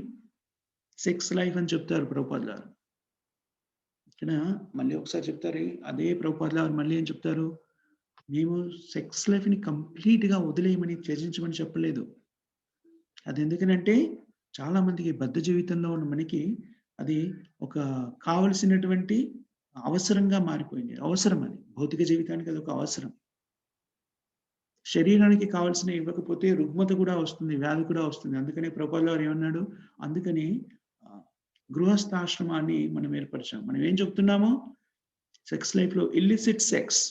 సెక్స్ లైఫ్ అని చెప్తారు ప్రభుపాదుల వారు. ఇక్కడ మళ్ళీ ఒకసారి చెప్తారు, అదే ప్రభుపాదుల వారు మళ్ళీ ఏం చెప్తారు, మేము సెక్స్ లైఫ్ని కంప్లీట్గా వదిలేయమని, త్యజించమని చెప్పలేదు. అది ఎందుకనంటే చాలా మందికి బద్ధ జీవితంలో ఉన్న మనకి అది ఒక కావలసినటువంటి అవసరంగా మారిపోయింది. అవసరం, అది భౌతిక జీవితానికి అది ఒక అవసరం. శరీరానికి కావాల్సిన ఇవ్వకపోతే రుగ్మత కూడా వస్తుంది, వ్యాధి కూడా వస్తుంది. అందుకని ప్రభుపాదుల వారు ఏమన్నాడు, అందుకని గృహస్థాశ్రమాన్ని మనం ఏర్పరిచాం. మనం ఏం చెప్తున్నామో సెక్స్ లైఫ్లో ఇల్లిసిట్ సెక్స్,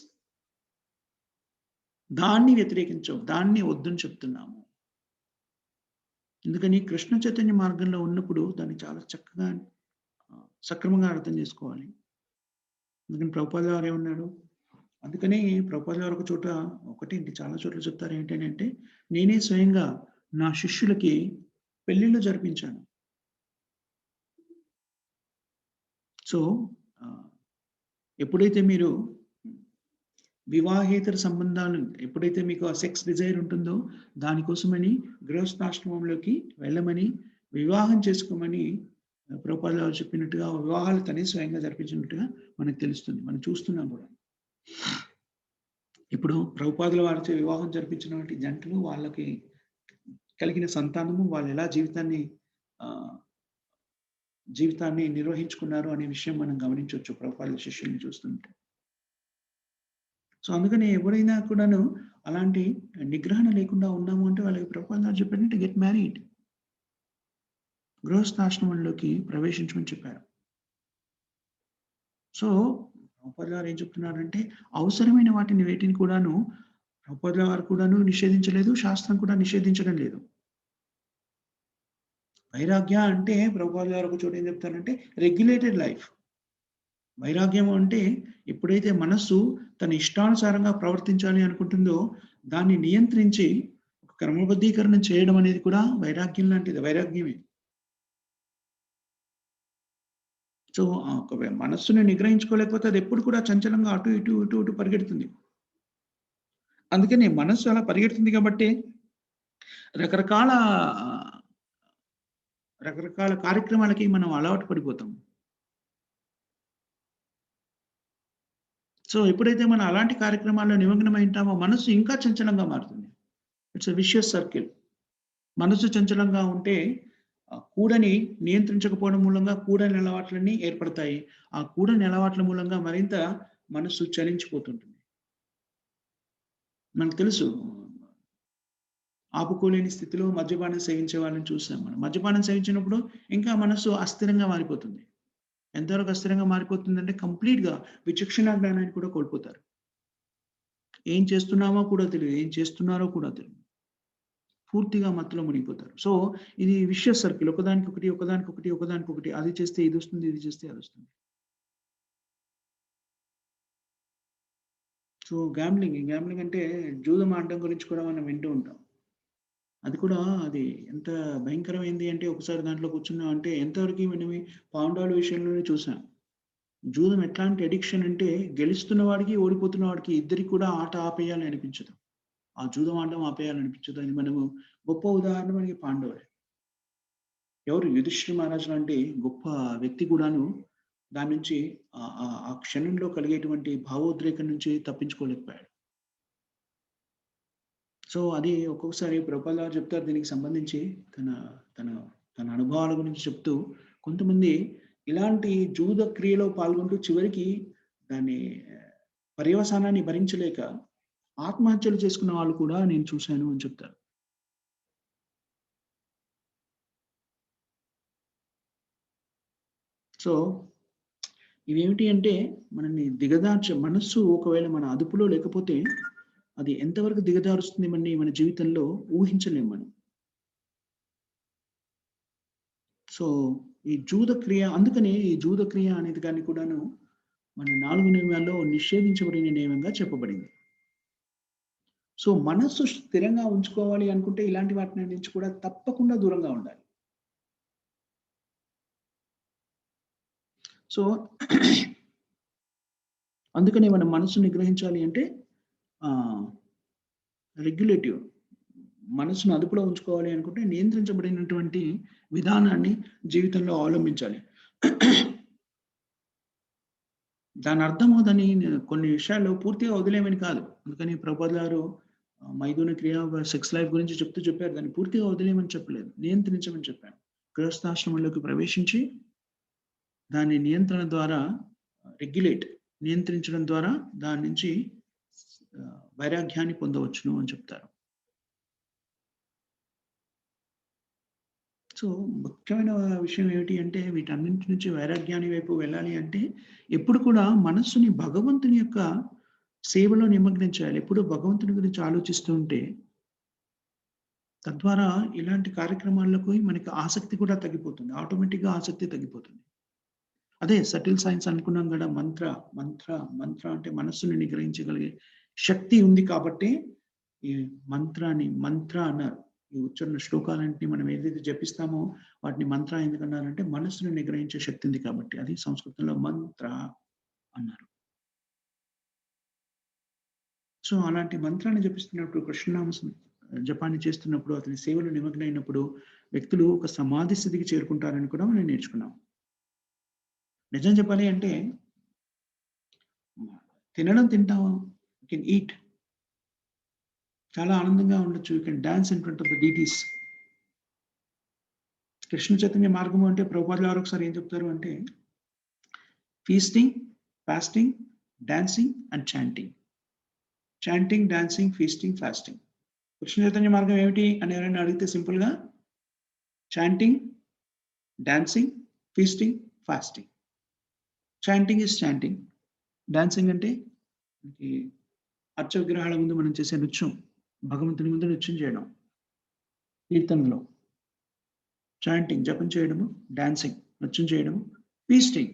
దాన్ని వ్యతిరేకించం, దాన్ని వద్దని చెప్తున్నాము. ఎందుకని కృష్ణ చైతన్య మార్గంలో ఉన్నప్పుడు దాన్ని చాలా చక్కగా సక్రమంగా అర్థం చేసుకోవాలి. అందుకని ప్రభుపాదుల వారు ఏమన్నారు, అందుకని ప్రభుపాదుల వారు ఒక చోట ఒకటేంటి చాలా చోట్ల చెప్తారు ఏంటంటే, నేనే స్వయంగా నా శిష్యులకి పెళ్లిళ్ళు జరిపించాను. సో ఎప్పుడైతే మీరు వివాహేతర సంబంధాలు, ఎప్పుడైతే మీకు ఆ సెక్స్ డిజైర్ ఉంటుందో దానికోసమని గృహస్థాశ్రమంలోకి వెళ్ళమని, వివాహం చేసుకోమని ప్రభుపాదుల వారు చెప్పినట్టుగా వివాహాలు తనే స్వయంగా జరిపించినట్టుగా మనకు తెలుస్తుంది, మనం చూస్తున్నాం కూడా. ఇప్పుడు ప్రభుపాదుల వారితో వివాహం జరిపించినటువంటి జంటలు, వాళ్ళకి కలిగిన సంతానము, వాళ్ళు ఎలా జీవితాన్ని నిర్వహించుకున్నారు అనే విషయం మనం గమనించవచ్చు ప్రభుపాదుల శిష్యుల్ని చూస్తుంటే. సో అందుకని ఎవరైనా కూడాను అలాంటి నిగ్రహణ లేకుండా ఉన్నాము అంటే వాళ్ళకి ప్రభుపాదుల వారు చెప్పినట్టు గెట్ మ్యారీడ్, గృహస్థాశ్రమంలోకి ప్రవేశించమని చెప్పారు. సో ప్రభుపాదుల వారు ఏం చెప్తున్నారంటే అవసరమైన వాటిని వేటిని కూడాను ప్రభుపాదుల వారు కూడాను నిషేధించలేదు, శాస్త్రం కూడా నిషేధించడం లేదు. వైరాగ్య అంటే ప్రభుపాదుల వారు ఒక చోట ఏం చెప్తారంటే రెగ్యులేటెడ్ లైఫ్. వైరాగ్యము అంటే ఎప్పుడైతే మనస్సు తన ఇష్టానుసారంగా ప్రవర్తించాలి అనుకుంటుందో దాన్ని నియంత్రించి ఒక క్రమబద్ధీకరణ చేయడం అనేది కూడా వైరాగ్యం లాంటిది, వైరాగ్యమే. సో ఒకవేళ మనస్సుని నిగ్రహించుకోలేకపోతే అది ఎప్పుడు కూడా చంచలంగా అటు ఇటు ఇటు ఇటు పరిగెడుతుంది. అందుకని మనస్సు అలా పరిగెడుతుంది కాబట్టి రకరకాల రకరకాల కార్యక్రమాలకి మనం అలవాటు పడిపోతాం. సో ఎప్పుడైతే మనం అలాంటి కార్యక్రమాల్లో నిమగ్నమై ఉంటామో మనస్సు ఇంకా చంచలంగా మారుతుంది. It's a vicious circle. మనస్సు చంచలంగా ఉంటే కూడని నియంత్రించకపోవడం మూలంగా కూడని అలవాట్లన్నీ ఏర్పడతాయి. ఆ కూడని అలవాట్ల మూలంగా మరింత మనస్సు చలించిపోతుంటుంది. మనకు తెలుసు, ఆపుకోలేని స్థితిలో మద్యపానం సేవించే వాళ్ళని చూసాం మనం. మద్యపానం సేవించినప్పుడు ఇంకా మనస్సు అస్థిరంగా మారిపోతుంది. ఎంతవరకు అస్థిరంగా మారిపోతుందంటే కంప్లీట్‌గా విచక్షణ జ్ఞానాన్ని కూడా కోల్పోతారు. ఏం చేస్తున్నామో కూడా తెలియదు, ఏం చేస్తున్నారో కూడా తెలియదు. పూర్తిగా మత్తులో మునిగిపోతారు. సో ఇది విషియస్ సర్కిల్. ఒకదానికొకటి, ఒకదానికొకటి, ఒకదానికొకటి. అది చేస్తే ఇది వస్తుంది, ఇది చేస్తే అది వస్తుంది. సో గ్యాంబ్లింగ్ అంటే జూదం ఆడడం గురించి కూడా మనం వింటూ ఉంటాం. అది కూడా అది ఎంత భయంకరమైంది అంటే ఒకసారి దాంట్లో కూర్చున్నాం అంటే ఎంతవరకు మనం పావుండాల విషయంలోనే చూసాం. జూదం ఎట్లాంటి అడిక్షన్ అంటే గెలుస్తున్న వాడికి, ఓడిపోతున్న వాడికి ఇద్దరికి కూడా ఆట ఆపేయాలని అనిపించదు. ఆ జూదం ఆడడం ఆపేయాలనిపించదు. అని మనము గొప్ప ఉదాహరణ మనకి పాండవులే. ఎవరు యుధిష్ఠిర మహారాజు లాంటి గొప్ప వ్యక్తి కూడాను దాని నుంచి ఆ క్షణంలో కలిగేటువంటి భావోద్రేకం నుంచి తప్పించుకోలేకపోయాడు. సో అది ఒక్కొక్కసారి ప్రభుపాద చెప్తారు దీనికి సంబంధించి తన తన తన అనుభవాల గురించి చెప్తూ, కొంతమంది ఇలాంటి జూద క్రియలో పాల్గొంటూ చివరికి దాని పర్యవసానాన్ని భరించలేక ఆత్మహత్యలు చేసుకున్న వాళ్ళు కూడా నేను చూశాను అని చెప్తారు. సో ఇవేమిటి అంటే మనల్ని మనస్సు ఒకవేళ మన అదుపులో లేకపోతే అది ఎంతవరకు దిగజారుస్తుంది మన జీవితంలో ఊహించలేము మనం. సో ఈ జూద క్రియ, అందుకని ఈ జూద క్రియ అనేది కానీ కూడాను మన 4 నియమాల్లో నిషేధించబడిన నియమంగా చెప్పబడింది. సో మనస్సు స్థిరంగా ఉంచుకోవాలి అనుకుంటే ఇలాంటి వాటి నుంచి కూడా తప్పకుండా దూరంగా ఉండాలి. సో అందుకని మనం మనస్సు నిగ్రహించాలి అంటే రెగ్యులేటివ్, మనస్సును అదుపులో ఉంచుకోవాలి అనుకుంటే నియంత్రించబడినటువంటి విధానాన్ని జీవితంలో అవలంబించాలి. దాని అర్థం దాన్ని కొన్ని విషయాల్లో పూర్తిగా వదిలేమని కాదు. అందుకని ప్రభుపాద గారు మైథున క్రియ, సెక్స్ లైఫ్ గురించి చెప్పారు. దాన్ని పూర్తిగా వదిలేమని చెప్పలేదు, నియంత్రించమని చెప్పాను. గృహస్థాశ్రమంలోకి ప్రవేశించి దాని నియంత్రణ ద్వారా నియంత్రించడం ద్వారా దాని నుంచి వైరాగ్యాన్ని పొందవచ్చును అని చెప్తారు. సో ముఖ్యమైన విషయం ఏమిటి అంటే వీటన్నింటి నుంచి వైరాగ్యాన్ని వైపు వెళ్ళాలి అంటే ఎప్పుడు కూడా మనస్సుని భగవంతుని యొక్క సేవలో నిమగ్నం చేయాలి. ఎప్పుడు భగవంతుని గురించి ఆలోచిస్తూ ఉంటే తద్వారా ఇలాంటి కార్యక్రమాలకు మనకి ఆసక్తి కూడా తగ్గిపోతుంది. ఆటోమేటిక్గా ఆసక్తి తగ్గిపోతుంది. అదే సటిల్ సైన్స్ అనుకున్నాం కదా, మంత్ర అంటే మనస్సుని నిగ్రహించగలిగే శక్తి ఉంది కాబట్టి ఈ మంత్ర అన్నారు. ఈ ఉచ్చరణ శ్లోకాలన్నింటినీ మనం ఏదైతే జపిస్తామో వాటిని మంత్ర ఎందుకన్నారంటే మనస్సును నిగ్రహించే శక్తి ఉంది కాబట్టి. అది సంస్కృతంలో మంత్ర అన్నారు. సో అలాంటి మంత్రాన్ని జపిస్తున్నప్పుడు, కృష్ణనామ జపాన్ని చేస్తున్నప్పుడు, అతని సేవలు నిమగ్నమైనప్పుడు వ్యక్తులు ఒక సమాధి స్థితికి చేరుకుంటారని కూడా మనం నేర్చుకున్నాం. నిజం చెప్పాలి అంటే తింటాం, యూ కెన్ ఈట్, చాలా ఆనందంగా ఉండొచ్చు, you can dance in front of the deities. Krishna Chaitanya మార్గము అంటే ప్రభుపాద గారు ఒకసారి ఏం చెప్తారు అంటే feasting, fasting, dancing and chanting. Chanting, dancing, feasting, fasting. Krishna Chaitanya మార్గం ఏమిటి అని ఎవరైనా అడిగితే సింపుల్గా chanting, dancing, feasting, fasting. Chanting is chanting. Dancing అంటే అర్చ విగ్రహాల ముందు మనం చేసే నృత్యం, భగవంతుని ముందు నృత్యం చేయడం కీర్తనలో. చాంటింగ్ జపం చేయడము, డాన్సింగ్ నృత్యం చేయడము, ఫీస్టింగ్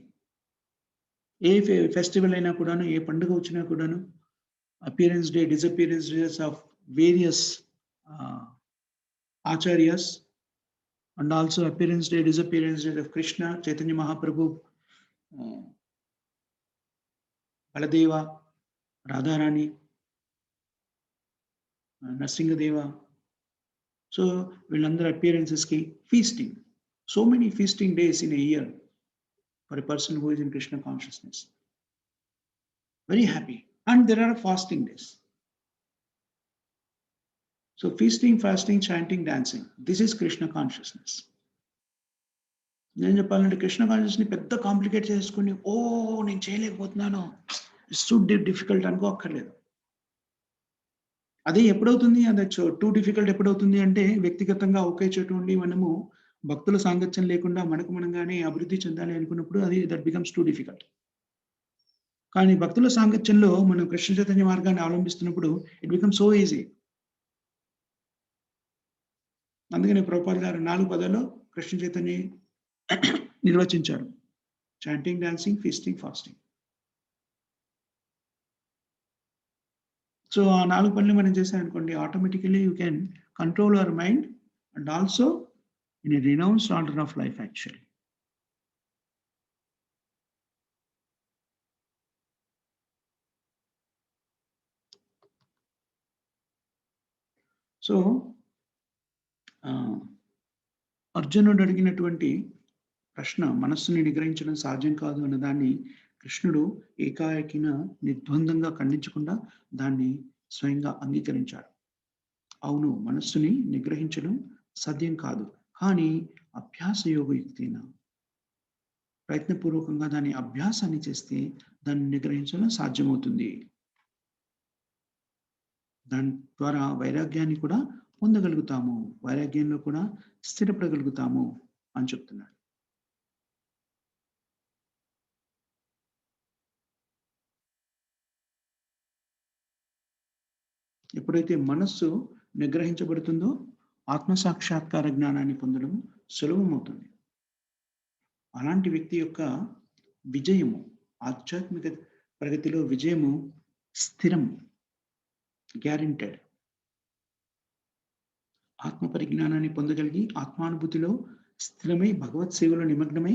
ఏ ఫెస్టివల్ అయినా కూడాను, ఏ పండుగ వచ్చినా కూడాను, appearance day, disappearance days of various acharyas, and also appearance day, disappearance day of Krishna, Chaitanya Mahaprabhu, Baladeva, Radharani, Nrsingadeva. So వీళ్ళందరూ appearances ki feasting. So many feasting days in a year for a person who is in Krishna consciousness. Very happy. And there are fasting days. So feasting, fasting, chanting, dancing. This is Krishna consciousness. నేను చెప్పాలంటే కృష్ణ కాన్షియస్ని పెద్ద complicate చేసుకుని నేను చేయలేకపోతున్నాను, it's too difficult అనుకోక్కర్లేదు. అదే ఎప్పుడవుతుంది, అది too difficult ఎప్పుడవుతుంది అంటే వ్యక్తిగతంగా ఒకే చోటు ఉండి మనము భక్తుల సాంగత్యం లేకుండా మనకు మనంగానే అభివృద్ధి చెందాలి అనుకున్నప్పుడు అది దట్ బికమ్స్ టూ డిఫికల్ట్. కానీ భక్తుల సాంగత్యంలో మనం కృష్ణ చైతన్య మార్గాన్ని అవలంబిస్తున్నప్పుడు ఇట్ బికమ్ సో ఈజీ. అందుకని ప్రభుపాద గారు 4 పదాల్లో కృష్ణ చైతన్య నిర్వచించారు: chanting, dancing, feasting, fasting. So ఆ 4 పనులు మనం చేసామనుకోండి, automatically you can control our mind and also in a renounced order of life actually. So అర్జునుడు అడిగినటువంటి ప్రశ్న, మనస్సుని నిగ్రహించడం సాధ్యం కాదు అన్న దాన్ని కృష్ణుడు ఏకాఏకిన నిర్ద్వందంగా ఖండించకుండా దాన్ని స్వయంగా అంగీకరించాడు. అవును, మనస్సుని నిగ్రహించడం సాధ్యం కాదు, కానీ అభ్యాస యోగయుక్తేన ప్రయత్నపూర్వకంగా దాని అభ్యాసాన్ని చేస్తే దాన్ని నిగ్రహించడం సాధ్యమవుతుంది. దాని ద్వారా వైరాగ్యాన్ని కూడా పొందగలుగుతాము, వైరాగ్యంలో కూడా స్థిరపడగలుగుతాము అని చెప్తున్నాడు. ఎప్పుడైతే మనస్సు నిగ్రహించబడుతుందో ఆత్మసాక్షాత్కార జ్ఞానాన్ని పొందడం సులభమవుతుంది. అలాంటి వ్యక్తి యొక్క విజయము, ఆధ్యాత్మిక ప్రగతిలో విజయము స్థిరం, గ్యారెంటెడ్. ఆత్మ పరిజ్ఞానాన్ని పొందగలిగి ఆత్మానుభూతిలో స్థిరమై భగవత్ సేవలో నిమగ్నమై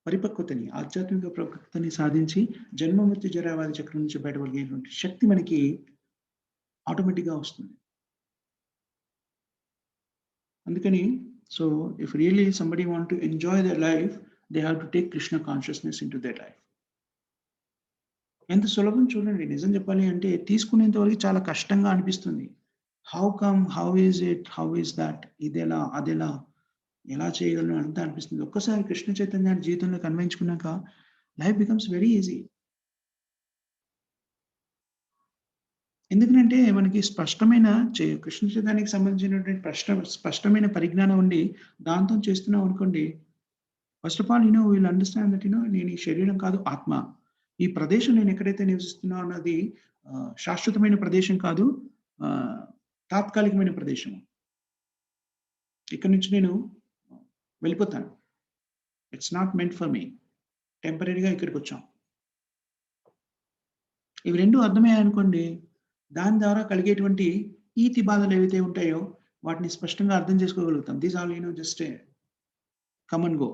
పరిపక్వతని, ఆధ్యాత్మిక ప్రపక్వతని సాధించి జన్మమృత్యు జరావాది చక్రం నుంచి బయటపడినటువంటి శక్తి మనకి ఆటోమేటిక్గా వస్తుంది. అందుకని so if really somebody want to enjoy their life, they have to take Krishna consciousness in to their life. ఎంత సులభం చూడండి. నిజం చెప్పాలి అంటే తీసుకునేంత వరకు చాలా కష్టంగా అనిపిస్తుంది. How come, how is it, how is that, ఇదెలా అదెలా, ఎలా చేయగలను అంతా అనిపిస్తుంది. ఒక్కసారి కృష్ణ చైతన్యాన్ని జీవితంలో అన్వయించుకున్నాక లైఫ్ బికమ్స్ వెరీ ఈజీ. ఎందుకంటే మనకి స్పష్టమైన కృష్ణ చైతన్యానికి సంబంధించినటువంటి స్పష్టమైన పరిజ్ఞానం ఉండి దాంతో చేస్తున్నాం అనుకోండి, first of all wheel understand that నేను ఈ శరీరం కాదు, ఆత్మ. ఈ ప్రదేశం నేను ఎక్కడైతే నివసిస్తున్నా అన్నది శాశ్వతమైన ప్రదేశం కాదు, తాత్కాలికమైన ప్రదేశం. ఇక్కడ నుంచి నేను వెళ్ళిపోతాను. It's not meant for me. టెంపరీగా ఇక్కడికి వచ్చాం. ఇవి రెండు అర్థమయ్యాయనుకోండి, దాని ద్వారా కలిగేటువంటి ఈతి బాధలు ఏవైతే ఉంటాయో వాటిని స్పష్టంగా అర్థం చేసుకోగలుగుతాం. These all just come and go,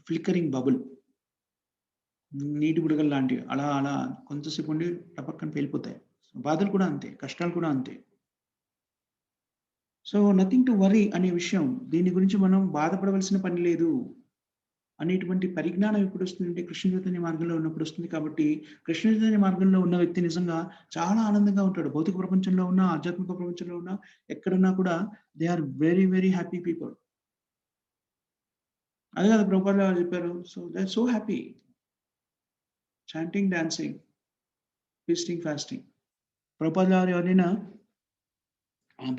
flickering bubble, నీటి బుడగలు లాంటివి. అలా అలా కొంతసేపు ఉండి టపక్కన పేలిపోతాయి. బాధలు కూడా అంతే, కష్టాలు కూడా అంతే. సో నథింగ్ టు వరీ అనే విషయం, దీని గురించి మనం బాధపడవలసిన పని లేదు అనేటువంటి పరిజ్ఞానం ఎప్పుడు వస్తుందంటే కృష్ణ చైతన్య మార్గంలో ఉన్నప్పుడు వస్తుంది. కాబట్టి కృష్ణ చైతన్య మార్గంలో ఉన్న వ్యక్తి నిజంగా చాలా ఆనందంగా ఉంటాడు. భౌతిక ప్రపంచంలో ఉన్న, ఆధ్యాత్మిక ప్రపంచంలో ఉన్న, ఎక్కడున్నా కూడా they are very very happy people. అదే కదా ప్రభుపాద గారు చెప్పారు. So they are so happy. Chanting, dancing, feasting, fasting. Prabhupada గారు ఎవరైనా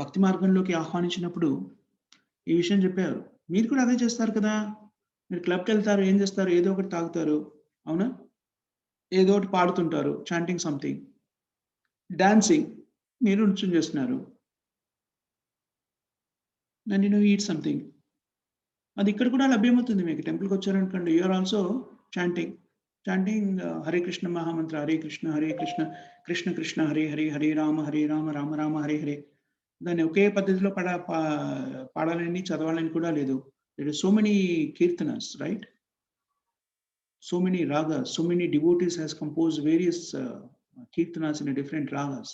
భక్తి మార్గంలోకి ఆహ్వానించినప్పుడు ఈ విషయం చెప్పారు. మీరు కూడా అదే చేస్తారు కదా, మీరు క్లబ్కి వెళ్తారు, ఏం చేస్తారు, ఏదో ఒకటి తాగుతారు, అవునా, ఏదో ఒకటి పాడుతుంటారు, చాంటింగ్ సంథింగ్. డాన్సింగ్, మీరు నృత్యం చేస్తున్నారు. And eat something. అది ఇక్కడ కూడా లభ్యమవుతుంది మీకు. టెంపుల్కి వచ్చారనుకోండి, you're also chanting. Hare Krishna మహామంత్ర, హరే కృష్ణ కృష్ణ కృష్ణ హరే హరే, హరే రామ రామ రామ హరే హరే. దాన్ని ఒకే పద్ధతిలో పాడాలని చదవాలని కూడా లేదు. There are so many kirtanas, right? So many ragas, so many devotees has composed various kirtanas in different ragas.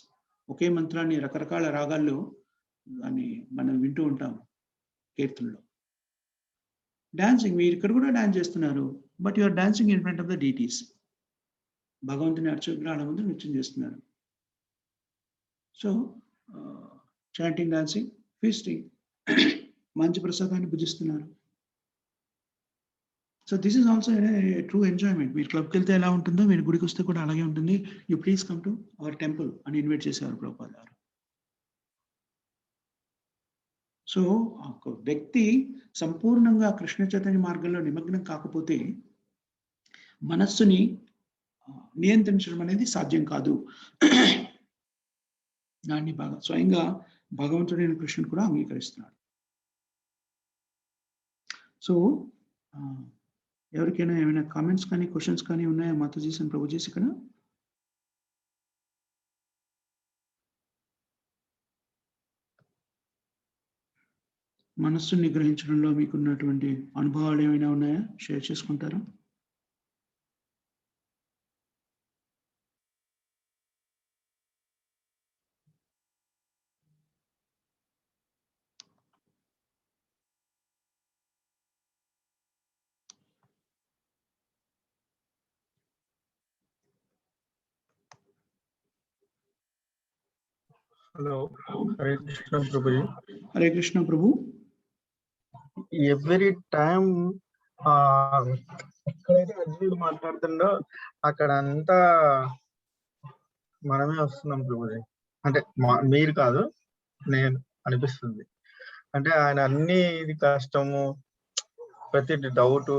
ఒకే మంత్రాన్ని రకరకాల రాగాల్లో దాన్ని మనం వింటూ ఉంటాం కీర్తనలో. డాన్సింగ్, మీరు ఇక్కడ కూడా డాన్స్ చేస్తున్నారు, but you are dancing in front of the deities. భగవంతుని అర్చకుల ముందు నృత్యం చేస్తున్నారు. సో చాంటింగ్, డాన్సింగ్, ఫీస్టింగ్, మంచి ప్రసాదాన్ని భుజిస్తున్నారు. So this is also true enjoyment. మీరు క్లబ్కి వెళ్తే ఎలా ఉంటుందో మీరు గుడికి వస్తే కూడా అలాగే ఉంటుంది. You please come to our temple అని ఇన్వైట్ చేసేవారు ప్రభుపాద గారు. సో ఒక వ్యక్తి సంపూర్ణంగా కృష్ణ చైతన్య మార్గంలో నిమగ్నం కాకపోతే మనస్సుని నియంత్రించడం అనేది సాధ్యం కాదు. దాన్ని బాగా స్వయంగా భగవంతుడైన కృష్ణుడు కూడా అంగీకరిస్తున్నాడు. సో ఎవరికైనా ఏమైనా కామెంట్స్ కానీ క్వశ్చన్స్ కానీ ఉన్నాయా మాతాజీస్ అండ్ ప్రభుజీస్? ఇక్కడ మనస్సును నిగ్రహించడంలో మీకున్నటువంటి అనుభవాలు ఏమైనా ఉన్నాయా? షేర్ చేసుకుంటారా? హలో, హరే కృష్ణ ప్రభుజీ. హరే కృష్ణ ప్రభు. ఎవ్రీ టైం ఎక్కడైతే అర్జునుడు మాట్లాడుతుండో అక్కడ అంతా మనమే వస్తున్నాం ప్రభుజీ. అంటే మీరు కాదు, నేను అనిపిస్తుంది. అంటే ఆయన అన్ని ఇది కష్టము, ప్రతి డౌట్.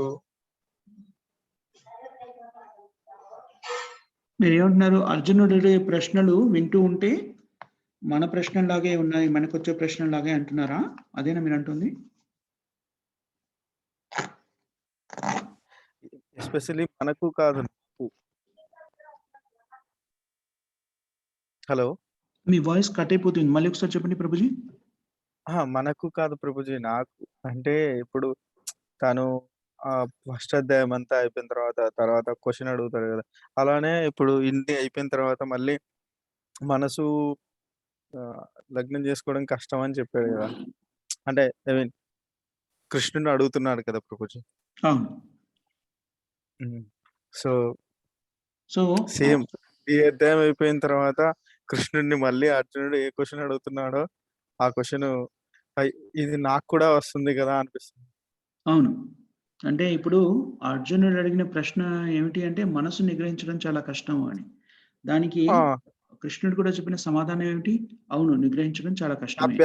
మీరు ఏమంటున్నారు? అర్జునుడు ప్రశ్నలు వింటూ ఉంటే మన ప్రశ్నలాగే ఉన్నాయి, మనకు వచ్చే ప్రశ్నలాగే అంటున్నారా? అదేనా మీరు అంటుంది? ఎస్పెషల్లీ మనకు కాదు. హలో, మీ వాయిస్ కట్ అయిపోతుంది, మళ్ళీ ఒకసారి చెప్పండి ప్రభుజీ. మనకు కాదు ప్రభుజీ, నాకు. అంటే ఇప్పుడు తను ఫస్ట్ అధ్యాయం అంతా అయిపోయిన తర్వాత క్వశ్చన్ అడుగుతారు కదా, అలానే ఇప్పుడు ఇన్ని అయిపోయిన తర్వాత మళ్ళీ మనసు లగ్నం చేసుకోవడం కష్టం అని చెప్పాడు కదా. అంటే ఐ మీన్ కృష్ణుని అడుగుతున్నాడు కదా ప్రభుజీ. అవును. సో సో సేమ్ ఈ అధ్యాయం అయిపోయిన తర్వాత కృష్ణుడిని మళ్ళీ అర్జునుడు ఏ క్వశ్చన్ అడుగుతున్నాడో ఆ క్వశ్చన్ ఇది నాకు కూడా వస్తుంది కదా అనిపిస్తుంది. అవును. అంటే ఇప్పుడు అర్జునుడు అడిగిన ప్రశ్న ఏమిటి అంటే మనసు నిగ్రహించడం చాలా కష్టం అని. దానికి కృష్ణుడు కూడా చెప్పిన సమాధానం ఏమిటి? అవును, నిగ్రహించడం చాలా కష్టమే.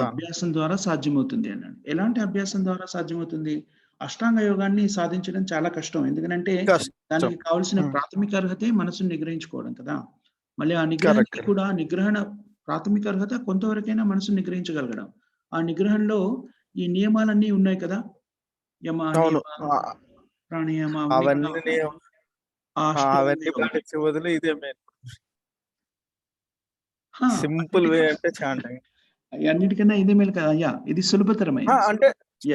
అభ్యాసం ద్వారా సాధ్యమవుతుంది అన్నాడు. ఎలాంటి అభ్యాసం ద్వారా సాధ్యమవుతుంది? అష్టాంగ యోగాన్ని సాధించడం చాలా కష్టం. ఎందుకంటే దానికి కావాల్సిన ప్రాథమిక అర్హతే మనసును నిగ్రహించుకోవడం కదా. మళ్ళీ ఆ నిగ్రహానికి కూడా ప్రాథమిక అర్హత కొంతవరకైనా మనసును నిగ్రహించగలగడం. ఆ నిగ్రహంలో ఈ నియమాలన్నీ ఉన్నాయి కదా, యమ, ప్రాణాయామ, సింపుల్ వే అంటే చాంటింగ్. అన్నిటికన్నా ఇదే మేలు కదా. అయ్యా, ఇది సులభతరమైన.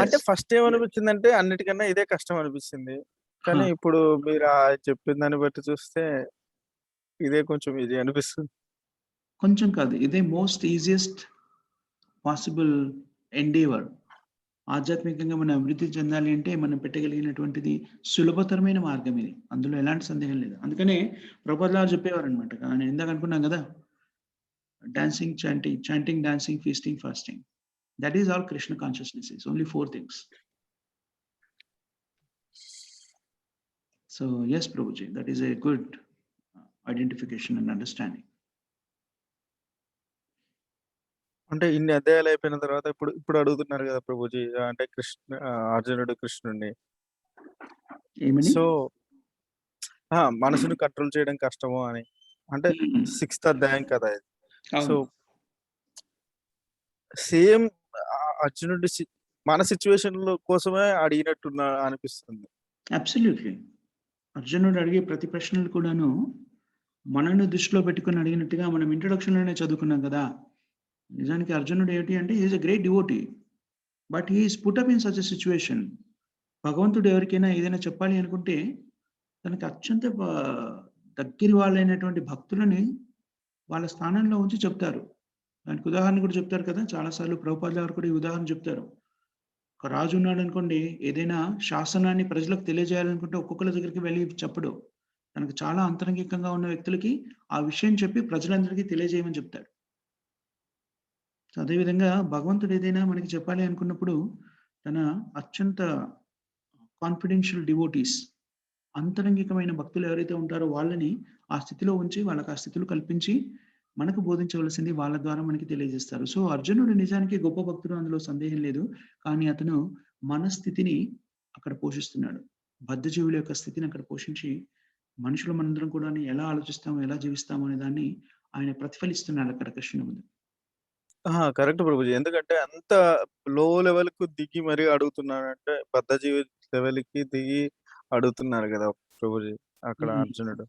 అంటే ఫస్ట్ ఏమనిపించింది అంటే అన్నిటికన్నా ఇదే కష్టం అనిపిస్తుంది. కానీ ఇప్పుడు మీరు చెప్పిన దాన్ని బట్టి చూస్తే ఇదే కొంచెం ఈజీ అనిపిస్తుంది. కొంచెం కాదు, ఇదే మోస్ట్ ఈజియెస్ట్ పాసిబుల్ ఎండేవర్. ఆధ్యాత్మికంగా మనం అభివృద్ధి చెందాలి అంటే మనం పెట్టగలిగినటువంటిది సులభతరమైన మార్గం ఇది, అందులో ఎలాంటి సందేహం లేదు. అందుకనే ప్రభుపాద చెప్పేవారు అనమాట. నేను ఇందాక అనుకున్నాం కదా, dancing, chanting, dancing, feasting, fasting, that is all Krishna consciousness is. Only 4 things. So yes Prabhuji, that is a good identification and understanding. అంటే ఇన్ని అధ్యాయాలు అయిపోయిన తర్వాత ఇప్పుడు అడుగుతున్నారు కదా ప్రభుజీ, అంటే అర్జునుడు కృష్ణుడిని, సో మనసును కంట్రోల్ చేయడం కష్టము అని. అంటే 6th అధ్యాయం కదా ఇది. సో సేమ్ అర్జునుడి మన సిచ్యువేషన్ కోసమే అడిగినట్టున్నా అనిపిస్తుంది. అబ్సల్యూట్లీ. అర్జునుడు అడిగే ప్రతి ప్రశ్నలు కూడాను మనల్ని దృష్టిలో పెట్టుకొని అడిగినట్టుగా మనం ఇంట్రొడక్షన్‌లోనే చదువుకున్నాం కదా! నిజానికి అర్జునుడు ఏంటి అంటే he is a great devotee. But he is put up in such a situation. భగవంతుడు ఎవరికైనా ఏదైనా చెప్పాలి అనుకుంటే తనకి అత్యంత దగ్గరి వాళ్ళైనటువంటి భక్తులని వాళ్ళ స్థానంలో ఉంచి చెప్తారు. దానికి ఉదాహరణ కూడా చెప్తారు కదా! చాలా సార్లు ప్రభుపాదుల వారు కూడా ఈ ఉదాహరణ చెప్తారు. ఒక రాజు ఉన్నాడనుకోండి, ఏదైనా శాసనాన్ని ప్రజలకు తెలియజేయాలనుకుంటే ఒక్కొక్కళ్ళ దగ్గరికి వెళ్లి చెప్పడు. తనకు చాలా అంతరంగికంగా ఉన్న వ్యక్తులకి ఆ విషయం చెప్పి ప్రజలందరికీ తెలియజేయమని చెప్తాడు. సో, అదేవిధంగా భగవంతుడు ఏదైనా మనకి చెప్పాలి అనుకున్నప్పుడు తన అత్యంత కాన్ఫిడెన్షియల్ డివోటీస్ అంతరంగికమైన భక్తులు ఎవరైతే ఉంటారో వాళ్ళని ఆ స్థితిలో ఉంచి వాళ్ళకి ఆ స్థితులు కల్పించి మనకు బోధించవలసింది వాళ్ళ ద్వారా మనకి తెలియజేస్తారు. సో, అర్జునుడు నిజానికి గొప్ప భక్తుడు అందులో సందేహం లేదు. కానీ అతను మన స్థితిని అక్కడ పోషిస్తున్నాడు. బద్ధజీవుల యొక్క స్థితిని అక్కడ పోషించి మనుషులు మనందరం కూడాని ఎలా ఆలోచిస్తాము, ఎలా జీవిస్తాము అనే దాన్ని ఆయన ప్రతిఫలిస్తున్నాడు అక్కడ కృష్ణుని ముందు. కరెక్ట్ ప్రభుజీ. ఎందుకంటే అంత లో లెవెల్‌కు దిగి మరీ అడుగుతున్నాడంటే బద్ధజీవి లెవెల్‌కి దిగి అడుగుతున్నారు గదా! ప్రభుజీ అక్కడ హ్మ్. అర్జునుడు.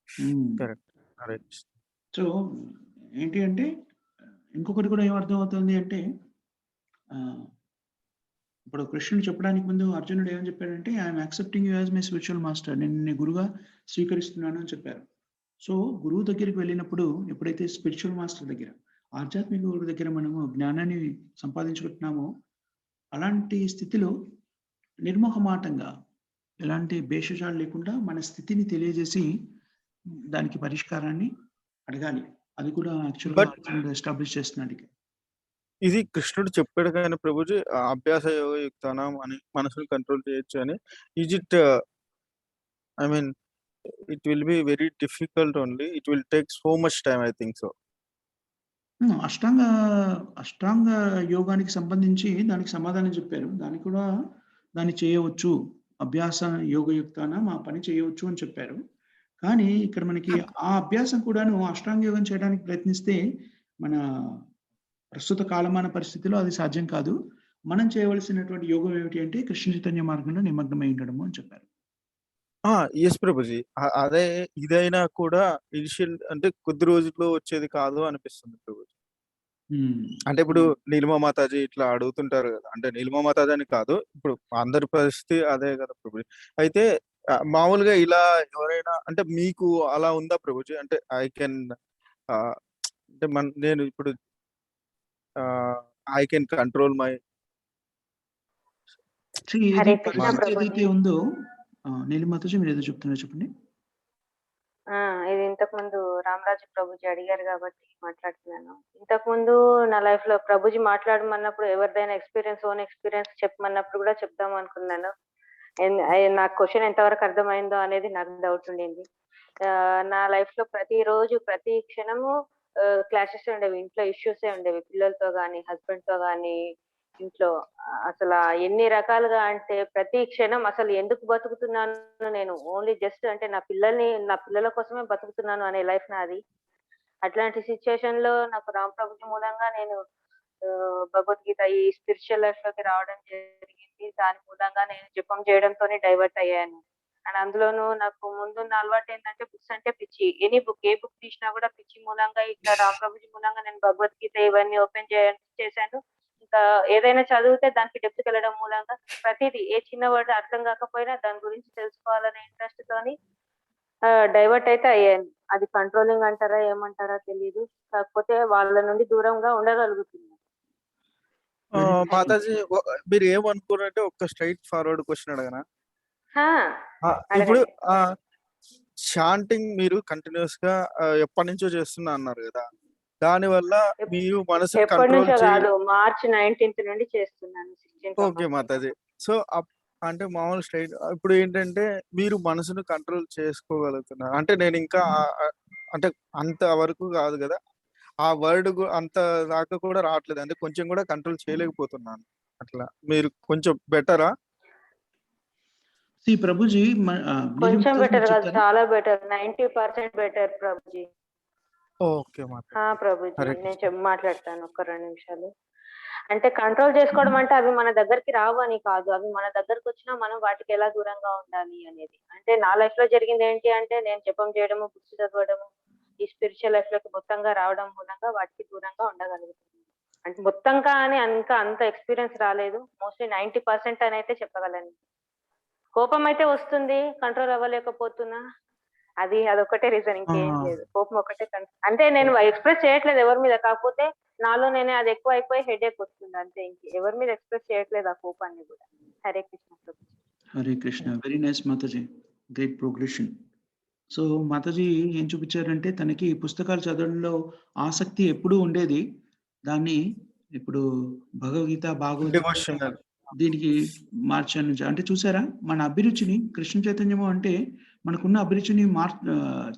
హ్మ్. కరెక్ట్. హరే కృష్ణ. సో, ఏంటి అంటే ఇంకొకటి కూడా ఏమర్థమవుతుంది అంటే ఆహ్, ఇప్పుడు కృష్ణుడు చెప్పడానికి ముందు అర్జునుడు ఏమని చెప్పాడంటే, I'm accepting you as my spiritual master. నేను నిన్ను గురువుగా స్వీకరిస్తున్నాను అని చెప్పారు. సో, గురువు దగ్గరికి వెళ్ళినప్పుడు ఎప్పుడైతే స్పిరిచువల్ మాస్టర్ దగ్గర, ఆధ్యాత్మిక గురువు దగ్గర మనము జ్ఞానాన్ని సంపాదించుకుంటున్నామో, అలాంటి స్థితిలో నిర్మొహమాటంగా, ఎలాంటి భేషజాలు లేకుండా మన స్థితిని తెలియజేసి, దానికి పరిష్కారాన్ని అడగాలి. అది కూడా యాక్చువల్‌గా బట్ అర్జునుడు ఎస్టాబ్లిష్ చేస్తున్నాడిక్కడ. ఇది కృష్ణుడు చెప్పాడు కానీ ప్రభుజీ అభ్యాస యోగయుక్తానాం అని మనసుని కంట్రోల్ చేయొచ్చు అని. Is it I mean it will be very difficult only. It will take so much time I think so. హ్మ్. అష్టాంగ యోగానికి సంబంధించి దానికి సమాధానం చెప్పారు. దాన్ని చేయవచ్చు. అభ్యాస యోగయుక్తాన ఆ పని చేయవచ్చు అని చెప్పారు. కానీ ఇక్కడ మనకి ఆ అభ్యాసం కూడాను అష్టాంగ యోగం చేయడానికి ప్రయత్నిస్తే మన ప్రస్తుత కాలమాన పరిస్థితిలో అది సాధ్యం కాదు. మనం చేయవలసినటువంటి యోగం ఏమిటి అంటే కృష్ణ చైతన్య మార్గంలో నిమగ్నమై ఉండడము అని చెప్పారు. యెస్ ప్రభుజీ. అదే ఇదైనా కూడా ఇనిషియల్ అంటే కొద్ది రోజుల్లో వచ్చేది కాదు అనిపిస్తుంది ప్రభుజీ. హ్మ్. అంటే ఇప్పుడు నీలిమా మాతాజీ ఇట్లా అడుగుతుంటారు గదా! అంటే నీలిమా మాతాజీ అని కాదు. ఇప్పుడు అందరి పరిస్థితి అదే గదా ప్రభుజీ. అయితే మామూలుగా ఇలా ఎవరైనా అంటే మీకు అలా ఉందా ప్రభుజీ? అంటే ఐ కెన్ ఆహ్, అంటే నేను ఇప్పుడు ఆహ్, ఐ కెన్ కంట్రోల్ మై ఇది హరే కృష్ణ పరిస్థితి ప్రభుజీ. ఏదైతే ఉందో నీలిమాతాజీ మీరేదో చెప్తున్నారు చెప్పండి. ఇది ఇంతకుముందు రామరాజు ప్రభుజీ అడిగారు కాబట్టి మాట్లాడుతున్నాను. ఇంతకుముందు నా లైఫ్ లో ప్రభుజీ మాట్లాడమన్నప్పుడు ఎవరిదైనా ఓన్ ఎక్స్పీరియన్స్ చెప్పమన్నప్పుడు కూడా చెప్దాం అనుకున్నాను. నాకు క్వశ్చన్ ఎంతవరకు అర్థమైందో అనేది నాకు డౌట్ ఉండింది. నా లైఫ్ లో ప్రతిరోజు ప్రతి క్షణము క్లాషెస్ ఉండేవి. ఇంట్లో ఇష్యూసే ఉండేవి. పిల్లలతో గాని, హస్బెండ్ తో గాని, ఇంట్లో అసల ఎన్ని రకాలుగా అంటే ప్రతి క్షణం అసలు ఎందుకు బతుకుతున్నాను నేను? ఓన్లీ జస్ట్ అంటే నా పిల్లల కోసమే బతుకుతున్నాను అనే లైఫ్ నాది. అట్లాంటి సిట్యుయేషన్‌లో నాకు రామ్ ప్రభుజీ మూలంగా నేను భగవద్గీత ఈ స్పిరిచువల్ లైఫ్‌లోకి రావడం జరిగింది. దాని మూలంగా నేను జపం చేయడంతోనే డైవర్ట్ అయ్యాను. అండ్ అందులోనూ నాకు ముందున్న అలవాటేంటంటే బుక్స్ అంటే పిచ్చి. ఏ బుక్ తీసినా కూడా పిచ్చి మూలంగా ఇట్లా రామ్ ప్రభుజీ మూలంగా నేను భగవద్గీత ఇవన్నీ ఓపెన్ చేశాను. ఇంకా ఏదైనా చదివితే దానికి డెప్త్‌కెళ్ళడం మూలంగా ప్రతీదీ ఏ చిన్న వర్డ్ అర్థం కాకపోయినా దాని గురించి తెలుసుకోవాలనే ఇంట్రెస్ట్‌తోని డైవర్ట్ అయితే అయ్యాను. అది కంట్రోలింగ్ అంటారా? ఏమంటారా తెలీదు. కాకపోతే వాళ్ళ నుండి దూరంగా ఉండగలుగుతున్నాను. మాతాజీ మీరు ఏమనుకోరంటే ఒక్క స్ట్రెయిట్ ఫార్వర్డ్ క్వెషన్ అడగనా? ఆ! ఇప్పుడు అడగండి. చాంటింగ్ మీరు కంటిన్యూయస్‌గా ఎప్పటినుంచో చేస్తున్నా అన్నారు గదా! దానివల్ల ఎప్ మీరు మనసుని కంట్రోల్ ఎప్పటినుంచో కాదు. మార్చ్ 19th నుండి చేస్తున్నాను. 16 ఓకే కంప్లీట్ మాతాజీ. అయింది. సో, అంటే మామూలు స్ట్రెయిట్ ఇప్పుడు ఏంటంటే మీరు మనసుని కంట్రోల్ చేసుకోగలుగుతున్నారు. అంటే నేనింకా అంటే అంత వరకు గాదు గదా! ఆ వర్డ్ అంత దాకా కూడా రావట్లేదు. అంటే కొంచెం కూడా కంట్రోల్ చేయలేకపోతున్నాను. అట్లా. మీరు కొంచెం బెటరా? ప్రభుజీ కొంచెం నీలిమాతాజీ బెటర్ మీరు కాదు. చెప్తారా? చాలా better. 90% better Prabhuji. Okay Mataji. Prabhuji. Hare నేను కృష్ణ. మాట్లాడతాను. ఒక్క 2 నిమిషాలు. అంటే కంట్రోల్ చేసుకోవడం అంటే అవి మన దగ్గరికి రావు అని కాదు. అవి మన దగ్గరకొచ్చినా మనం వాటికి ఎలా దూరంగా ఉండాలి అనేది. అంటే నా లైఫ్‌లో జరిగిందేంటి అంటే నేను జపం చేయడము, బుక్స్ చదవడము, స్పిరిచువల్ లైఫ్ లోకి మొత్తంగా రావడం మూలంగా వాటికి దూరంగా ఉండగలుగుతుంది. అంటే మొత్తంగా అని ఇంకా అంత ఎక్స్పీరియన్స్ రాలేదు. మోస్ట్లీ 90% అని అయితే చెప్పగలను. కోపం అయితే వస్తుంది, కంట్రోల్ అవ్వలేకపోతున్నా. అదొక్కటే రీజన్, ఇంకేం లేదు. కోపం ఒకటే అంటే నేను ఎక్స్ప్రెస్ చేయట్లేదు ఎవరి మీద, కాకపోతే నాలో నేనే అది ఎక్కువ అయిపోయి హెడేక్ వస్తుంది అంతే. ఎవరి మీద ఎక్స్ప్రెస్ చేయట్లేదు ఆ కోపాన్ని కూడా. Hare Krishna Prabhu. Hare Krishna. Very nice Mataji. Great progression. So Mataji ఏం చూపించారంటే తనకి పుస్తకాలు చదవడంలో ఆసక్తి ఎప్పుడూ ఉండేది. దాన్ని ఇప్పుడు భగవద్గీత, భాగవతం డివోషనల్. దీనికి మార్చాను. అంటే చూసారా మన అభిరుచిని కృష్ణ చైతన్యము అంటే మనకున్న అభిరుచిని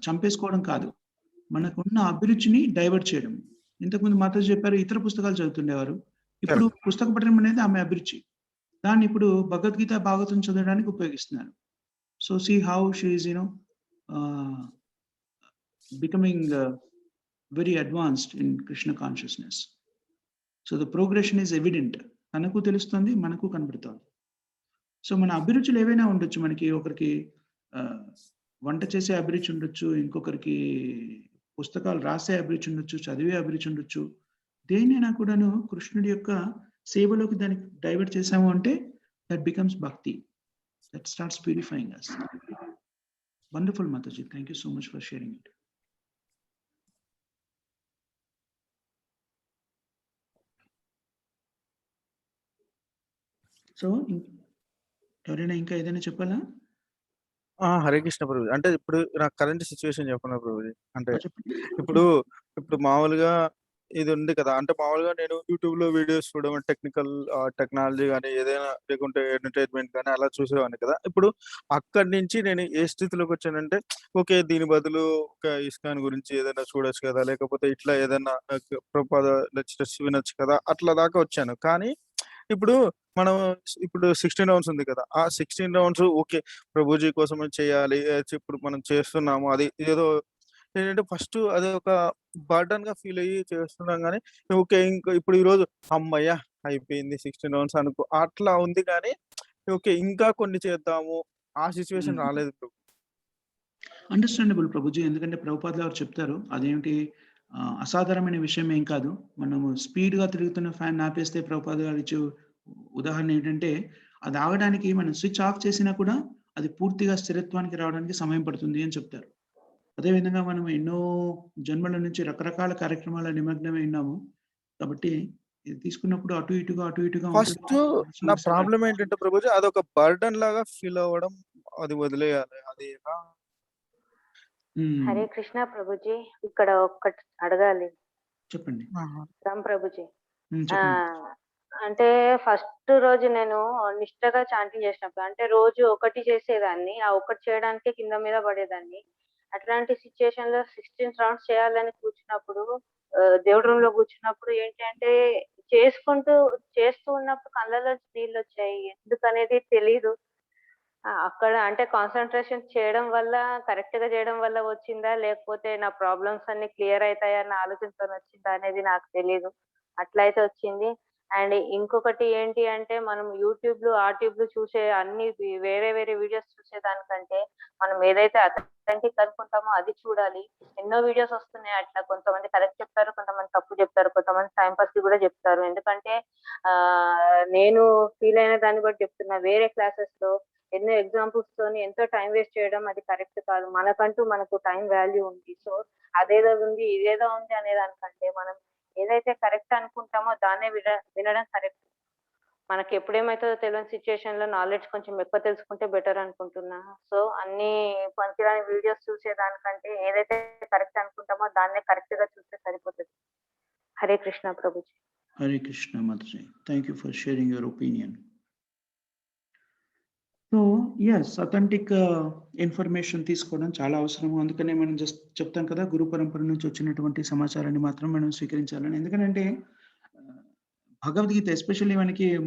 చంపేసుకోవడం కాదు. మనకున్న అభిరుచిని డైవర్ట్ చేయడం. ఇంతకుముందు మాతాజీ చెప్పారు ఇతర పుస్తకాలు చదువుతుండేవారు. ఇప్పుడు పుస్తక పఠనం అనేది ఆమె అభిరుచి. దాన్ని ఇప్పుడు భగవద్గీత, భాగవతం చదవడానికి ఉపయోగిస్తున్నారు. So see how she is becoming very advanced in Krishna consciousness. So the progression is evident. తనకు తెలుస్తుంది, మనకు కనబడుతుంది. సో మన అభిరుచులు ఏవైనా ఉండొచ్చు. మనకి ఒకరికి వంట చేసే అభిరుచి ఉండొచ్చు, ఇంకొకరికి పుస్తకాలు రాసే అభిరుచి ఉండొచ్చు, చదివే అభిరుచి ఉండొచ్చు. దేనైనా కూడాను కృష్ణుడి యొక్క సేవలోకి దాన్ని డైవర్ట్ చేసాము అంటే దట్ బికమ్స్ భక్తి. That starts purifying us. Wonderful Mataji. Thank you so much for sharing it. So ఎవరైనా ఇంకా ఏదైనా చెప్పాలా? హరే కృష్ణ ప్రభుజీ. అంటే ఇప్పుడు నాకు కరెంట్ సిచ్యువేషన్ చెప్పనా ప్రభుజీ? అంటే చెప్పండి. ఇప్పుడు మామూలుగా ఇది ఉంది కదా! అంటే మామూలుగా నేను యూట్యూబ్‌లో వీడియోస్ చూడడం, టెక్నాలజీ గాని, ఏదైనా లేకుంటే ఎంటర్‌టైన్‌మెంట్ గాని అలా చూసేవాడిని కదా! ఇప్పుడు అక్కడి నుంచి నేను ఏ స్థితిలోకొచ్చానంటే, ఓకే. దీని బదులు ఒక ఇస్కాన్ గురించి ఏదైనా చూడొచ్చు కదా! లేకపోతే ఇట్లా ఏదన్నా ప్రభుపాద లెక్చర్స్ వినొచ్చు కదా! అట్లా దాకా వచ్చాను. కానీ ఇప్పుడు మనం ఇప్పుడు 16 రౌండ్స్ ఉంది కదా! ఆ 16 రౌండ్స్ ఓకే. ప్రభుజీ కోసమే చేయాలి. ఇప్పుడు మనం చేస్తున్నాము. అది ఏదో ఏంటంటే ఫస్ట్ అది ఒక బర్డెన్‌గా ఫీల్ అయ్యి చేస్తున్నాం గానీ, ఓకే. ఇంకా ఇప్పుడు ఈరోజు హమ్మయ్య! అయిపోయింది 16 రౌండ్స్ అనుకో అట్లా ఉంది కానీ, ఓకే. ఇంకా కొన్ని చేద్దాము. ఆ సిచ్యువేషన్ రాలేదు బ్రో. అండర్‌స్టాండబుల్ ప్రభుజీ. ఎందుకంటే ప్రభుపాదుల వారు చెప్తారు. అదేంటి అసాధారణమైన విషయం ఏం కాదు. మనము స్పీడ్‌గా తిరుగుతున్న ఫ్యాన్ ఆపేస్తే ప్రభుపాద గారు ఇచ్చే ఉదాహరణ ఏంటంటే, అది ఆగడానికి మనం స్విచ్ ఆఫ్ చేసినా కూడా అది పూర్తిగా స్థిరత్వానికి రావడానికి సమయం పడుతుంది అని చెప్తారు. అదేవిధంగా మనం ఎన్నో జన్మల నుంచి రకరకాల కార్యక్రమాల నిమగ్నమై ఉన్నాము. కాబట్టి ఇది తీసుకున్నప్పుడు అటు ఇటుగా ఫస్ట్ నా ప్రాబ్లమ్ ఏంటంటే ప్రభుజీ అదొక బర్డెన్ లాగా ఫీల్ అవ్వడం, అది వదిలేయాలి. అది ఎలా? హరే కృష్ణ ప్రభుజీ. ఇక్కడ ఒక్కటి అడగాలి. చెప్పండి. రామ్ ప్రభుజీ. చెప్పండి. అంటే ఫస్ట్ రోజు నేను నిష్టగా చాంటింగ్ చేసినప్పుడు, అంటే రోజు ఒకటి చేసేదాన్ని, ఆ ఒకటి చేయడానికే కింద మీద పడేదాన్ని. అట్లాంటి సిచ్యుయేషన్ లో 16 రౌండ్స్ చేయాలని కూర్చున్నప్పుడు, దేవుడి రూమ్ లో కూర్చున్నప్పుడు ఏంటి అంటే చేస్తూ ఉన్నప్పుడు కళ్ళలో నీళ్ళు వచ్చాయి. ఎందుకనేది తెలీదు. అక్కడ అంటే కాన్సంట్రేషన్ చేయడం వల్ల, కరెక్ట్ గా చేయడం వల్ల వచ్చిందా, లేకపోతే నా ప్రాబ్లమ్స్ అన్ని క్లియర్ అవుతాయన్న ఆలోచనతో వచ్చిందా అనేది నాకు తెలీదు. అట్లయితే వచ్చింది. అండ్ ఇంకొకటి ఏంటి అంటే, మనం ఆట్యూబ్లు చూసే అన్ని వేరే వేరే వీడియోస్ చూసేదానికంటే మనం ఏదైతే అథెంటిక్ అనుకుంటామో అది చూడాలి. ఎన్నో వీడియోస్ వస్తున్నాయి అట్లా. కొంతమంది కరెక్ట్ చెప్తారు, కొంతమంది తప్పు చెప్తారు, కొంతమంది టైం పాస్ కి కూడా చెప్తారు. ఎందుకంటే నేను ఫీల్ అయిన దాన్ని బట్టి చెప్తున్నా. వేరే క్లాసెస్ లో ఎన్నో ఎగ్జాంపుల్స్ తోని ఎంతో టైం వేస్ట్ చేయడం అది కరెక్ట్ కాదు. మనకు టైం వాల్యూ ఉంది. సో అదేదో ఉంది, ఇదేదో ఉంది అనే దానికంటే మనం ఏదైతే కరెక్ట్ అనుకుంటామో దాన్నే వినడం కరెక్ట్. మనకి ఎప్పుడేమైతుందో తెలియని సిచ్యుయేషన్ లో నాలెడ్జ్ కొంచెం ఎక్కువ తెలుసుకుంటే బెటర్ అనుకుంటున్నా. సో అన్ని పనికిరాని వీడియోస్ చూసేదానికంటే ఏదైతే కరెక్ట్ అనుకుంటామో దాన్నే కరెక్ట్ గా చూస్తే సరిపోతుంది. Hare Krishna Prabhuji. Hare Krishna Mataji. Thank you for sharing your opinion. So yes, authentic information తీసుకోవడం చాలా అవసరము. అందుకనే మనం జస్ట్ చెప్తాం కదా, గురు పరంపర నుంచి వచ్చినటువంటి సమాచారాన్ని మాత్రం మనం స్వీకరించాలని. ఎందుకంటే భగవద్గీత ఎస్పెషల్లీ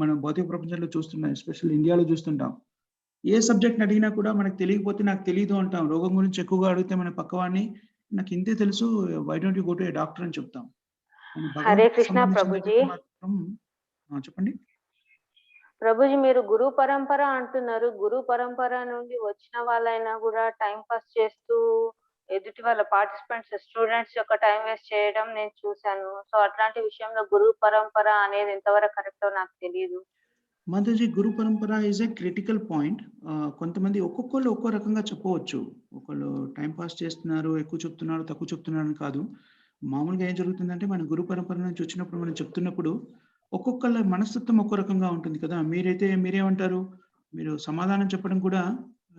మనం భౌతిక ప్రపంచంలో చూస్తున్నాం, ఎస్పెషల్లీ ఇండియాలో చూస్తుంటాం. ఏ సబ్జెక్ట్‌ని అడిగినా కూడా మనకు తెలియకపోతే నాకు తెలీదు అంటాం. రోగం గురించి ఎక్కువగా అడిగితే మన పక్కవాడిని నాకు ఇంతే తెలుసు, why don't you go to a doctor అని చెప్తాం. హరే కృష్ణ ప్రభుజీ. చెప్పండి ప్రభుజీ. మీరు గురు పరంపర అంటున్నారు. గురు పరంపర నుండి వచ్చిన వాళ్ళైనా కూడా టైం పాస్ చేస్తూ ఎదుటి వాళ్ళ పార్టిసిపెంట్స్ స్టూడెంట్స్ యొక్క టైం వేస్ట్ చేయడం నేను చూశాను. సో అట్లాంటి విషయంలో గురు పరంపర అనేది ఎంతవరకు కరెక్టో నాకు తెలియదు. మాతాజీ, గురు పరంపర ఈజ్ ఏ క్రిటికల్ పాయింట్. కొంతమంది ఒక్కొక్కళ్ళు ఒక్కో రకంగా చెప్పవచ్చు. ఒకళ్ళు టైం పాస్ చేస్తున్నారు, ఎక్కువ చెప్తున్నారు, తక్కువ చెప్తున్నారు అని కాదు. మామూలుగా ఏం జరుగుతుందంటే మన గురు పరంపర నుంచి వచ్చినప్పుడు మనం చెప్తున్నప్పుడు ఒక్కొక్కళ్ళ మనస్తత్వం ఒక్కో రకంగా ఉంటుంది కదా! మీరేమంటారు? మీరు సమాధానం చెప్పడం కూడా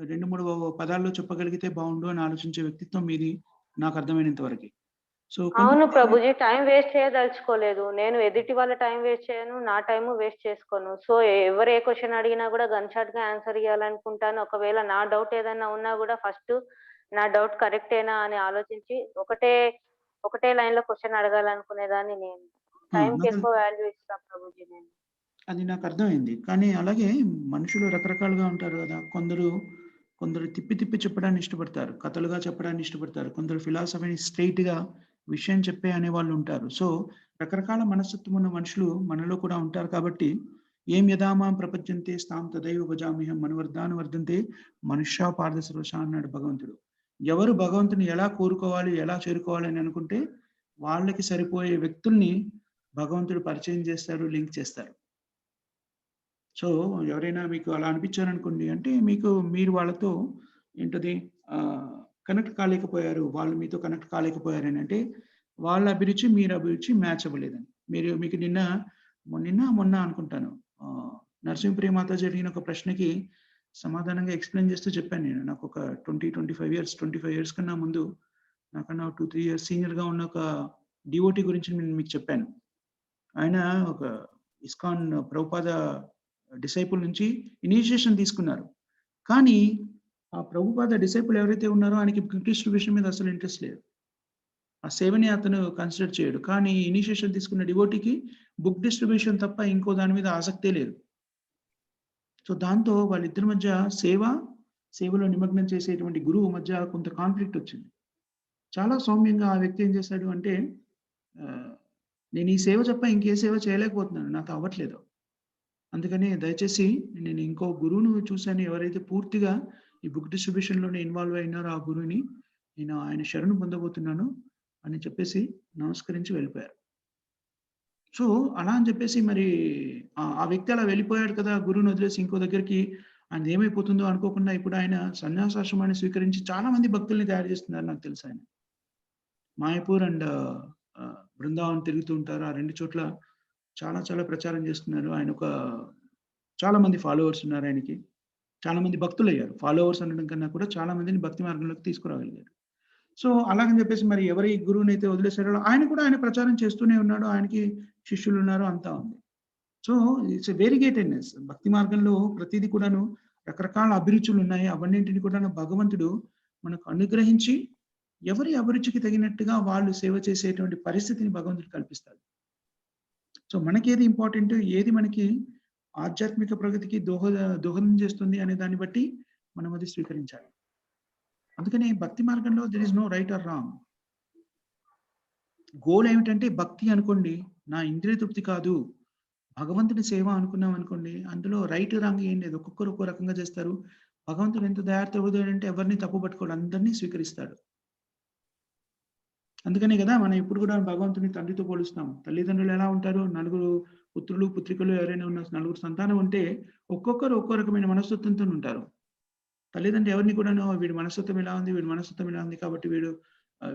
2, 3 పదాల్లో చెప్పగలిగితే బావుండు అని ఆలోచించే వ్యక్తిత్వం మీది నాకు అర్థమైనంత వరకి. సో, అవును కొంతమంది ప్రభుజీ. టైం వేస్ట్ చేయదలుచుకోలేదు. నేను ఎదుటి వాళ్ళ టైం వేస్ట్ చేయను. నా టైము వేస్ట్ చేసుకోను. సో ఎవరు ఏ క్వెషన్ అడిగినా గూడా గన్ షాట్‌గా ఆన్సర్ ఇయ్యాలనుకుంటాను. ఒకవేళ నా డౌట్ ఏదన్నా ఉన్నా గూడా ఫస్ట్ నా డౌట్ కరెక్టేనా అని ఆలోచించి ఒకటే లైన్‌లో క్వెషన్ అడగాలనుకునేదాన్ని నేను. టైంకి నాకు ఎక్కువ వాల్యూ ఇస్తా ప్రభుజీ నేను. అది నాకర్థమైంది. కానీ అలాగే మనుషులు రకరకాలుగా ఉంటారు గదా! కొందరు తిప్పి తిప్పి చెప్పడాన్ని ఇష్టపడతారు. కథలుగా చెప్పడాన్ని ఇష్టపడతారు. కొందరు ఫిలాసఫీని స్ట్రెయిట్‌గా విషయం చెప్పే అనేవాళ్ళుంటారు. సో, రకరకాల మనస్తత్వం ఉన్న మనుషులు మనలో కూడా ఉంటారు కాబట్టి, "ఏం యథామాం ప్రపద్యంతే స్తాం తథైవ భజామ్యహం మనువర్ధాన్ వర్ధంతే మనుష్యా పార్థ సర్వశః" అన్నాడు భగవంతుడు. ఎవరు భగవంతుని ఎలా కోరుకోవాలి, ఎలా చేరుకోవాలి అని అనుకుంటే, వాళ్ళకి సరిపోయే వ్యక్తుల్ని భగవంతుడు పరిచయం చేస్తారు, లింక్ చేస్తారు. సో, ఎవరైనా మీకు అలా అనిపించారనుకోండి, అంటే మీరు వాళ్ళతో ఏంటది కనెక్ట్ కాలేకపోయారు. వాళ్ళు మీతో కనెక్ట్ కాలేకపోయారని అంటే, వాళ్ళ అభిరుచి, మీరు అభిరుచి మ్యాచ్ అవ్వలేదని. మీకు మొన్న అనుకుంటాను. నరసింహప్రియ మాతాజీ అడిగిన ఒక ప్రశ్నకి సమాధానంగా ఎక్స్‌ప్లెయిన్ చేస్తూ చెప్పాను నేను. నాకొక 25 ఇయర్స్ కన్నా ముందు, నాకన్నా 2, 3 ఇయర్స్ సీనియర్‌గా ఉన్న ఒక డివోటీ గురించి నేను మీకు చెప్పాను. ఆయన ఒక ఇస్కాన్ ప్రభుపాద డిసైపుల్ నుంచి ఇనిషియేషన్ తీసుకున్నారు. కానీ, ఆ ప్రభుపాద డిసైపుల్ ఎవరైతే ఉన్నారో ఆయనకి బుక్ డిస్ట్రిబ్యూషన్ మీద అసలు ఇంట్రెస్ట్ లేదు. ఆ సేవని అతను కన్సిడర్ చేయడు. కానీ ఇనిషియేషన్ తీసుకున్న డివోటీకి బుక్ డిస్ట్రిబ్యూషన్ తప్ప ఇంకో దాని మీద ఆసక్తే లేదు. సో, దాంతో వాళ్ళిద్దరి మధ్య సేవలో నిమగ్నం చేసేటువంటి గురువు మధ్య కొంత కాన్‌ఫ్లిక్ట్ వచ్చింది. చాలా సౌమ్యంగా ఆ వ్యక్తి ఏం చేశాడు అంటే, నేను ఈ సేవ తప్ప ఇంకే సేవ చేయలేకపోతున్నాను. నాతో అవ్వట్లేదు. అందుకని దయచేసి నేను ఇంకో గురువును చూసాను. ఎవరైతే పూర్తిగా ఈ బుక్ డిస్ట్రిబ్యూషన్‌లోనే ఇన్వాల్వ్ అయినారో ఆ గురువుని, నేను ఆయన శరణు పొందబోతున్నాను అని చెప్పేసి నమస్కరించి వెళ్ళిపోయారు. సో, అలా అని చెప్పేసి మరి ఆ వ్యక్తి అలా వెళ్ళిపోయాడు కదా! గురువుని వదిలేసి ఇంకో దగ్గరికి ఆయనదేమైపోతుందో అనుకోకుండా ఇప్పుడు ఆయన సన్యాసాశ్రమాన్ని స్వీకరించి చాలా మంది భక్తుల్ని తయారు చేస్తున్నారు నాకు తెలుసాయన. మాయాపూర్ అండ్ బృందావన్ తిరుగుతూ ఉంటారు. ఆ 2 చోట్ల చాలా చాలా ప్రచారం చేస్తున్నారు. చాలా మంది ఫాలోవర్స్ ఉన్నారాయనకి. చాలా మంది భక్తులయ్యారు. ఫాలోవర్స్ అనడం కన్నా కూడా చాలా మందిని భక్తి మార్గంలోకి తీసుకురాగలిగారు. సో, అలాగని చెప్పేసి మరి ఎవరి గురువునైతే వదిలేసారో ఆయన ప్రచారం చేస్తూనే ఉన్నాడు. ఆయనకి శిష్యులున్నారు. అంతా ఉంది. So, it's a variegatedness. భక్తి మార్గంలో ప్రతీది కూడాను రకరకాల అభిరుచులున్నాయి. అవన్నింటిని కూడాను భగవంతుడు మనకు అనుగ్రహించి, ఎవరి అభిరుచికి తగినట్టుగా వాళ్ళు సేవ చేసేటువంటి పరిస్థితిని భగవంతుడు కల్పిస్తాడు. సో, మనకేది ఇంపార్టెంట్, ఏది మనకి ఆధ్యాత్మిక ప్రగతికి దోహదం చేస్తుంది అనే దాన్ని బట్టి మనం అది స్వీకరించాలి. అందుకని భక్తి మార్గంలో there is no right or wrong. Goal ఏమిటంటే భక్తి అనుకోండి, నా ఇంద్రియ తృప్తి కాదు, భగవంతుడి సేవ అనుకున్నాం అనుకోండి, అందులో రైట్, రాంగ్ ఏం లేదు. ఒక్కొక్కరు ఒక్కో రకంగా చేస్తారు. భగవంతుడు ఎంత దయార్థ హృదయుడంటే ఎవరిని తప్పు పట్టుకోడు, అందరినీ స్వీకరిస్తాడు. అందుకనే కదా మనం ఇప్పుడు కూడా భగవంతుని తండ్రితో పోలుస్తాం. తల్లిదండ్రులు ఎలా ఉంటారు? నలుగురు పుత్రులు, పుత్రికలు ఎవరైనా ఉన్న నలుగురు సంతానం ఉంటే ఒక్కొక్కరు ఒక్కో రకమైన మనస్తత్వంతో ఉంటారు. తల్లిదండ్రులు ఎవరిని కూడాను వీడి మనస్తత్వం ఇలా ఉంది, వీడి మనస్తత్వం ఇలా ఉంది కాబట్టి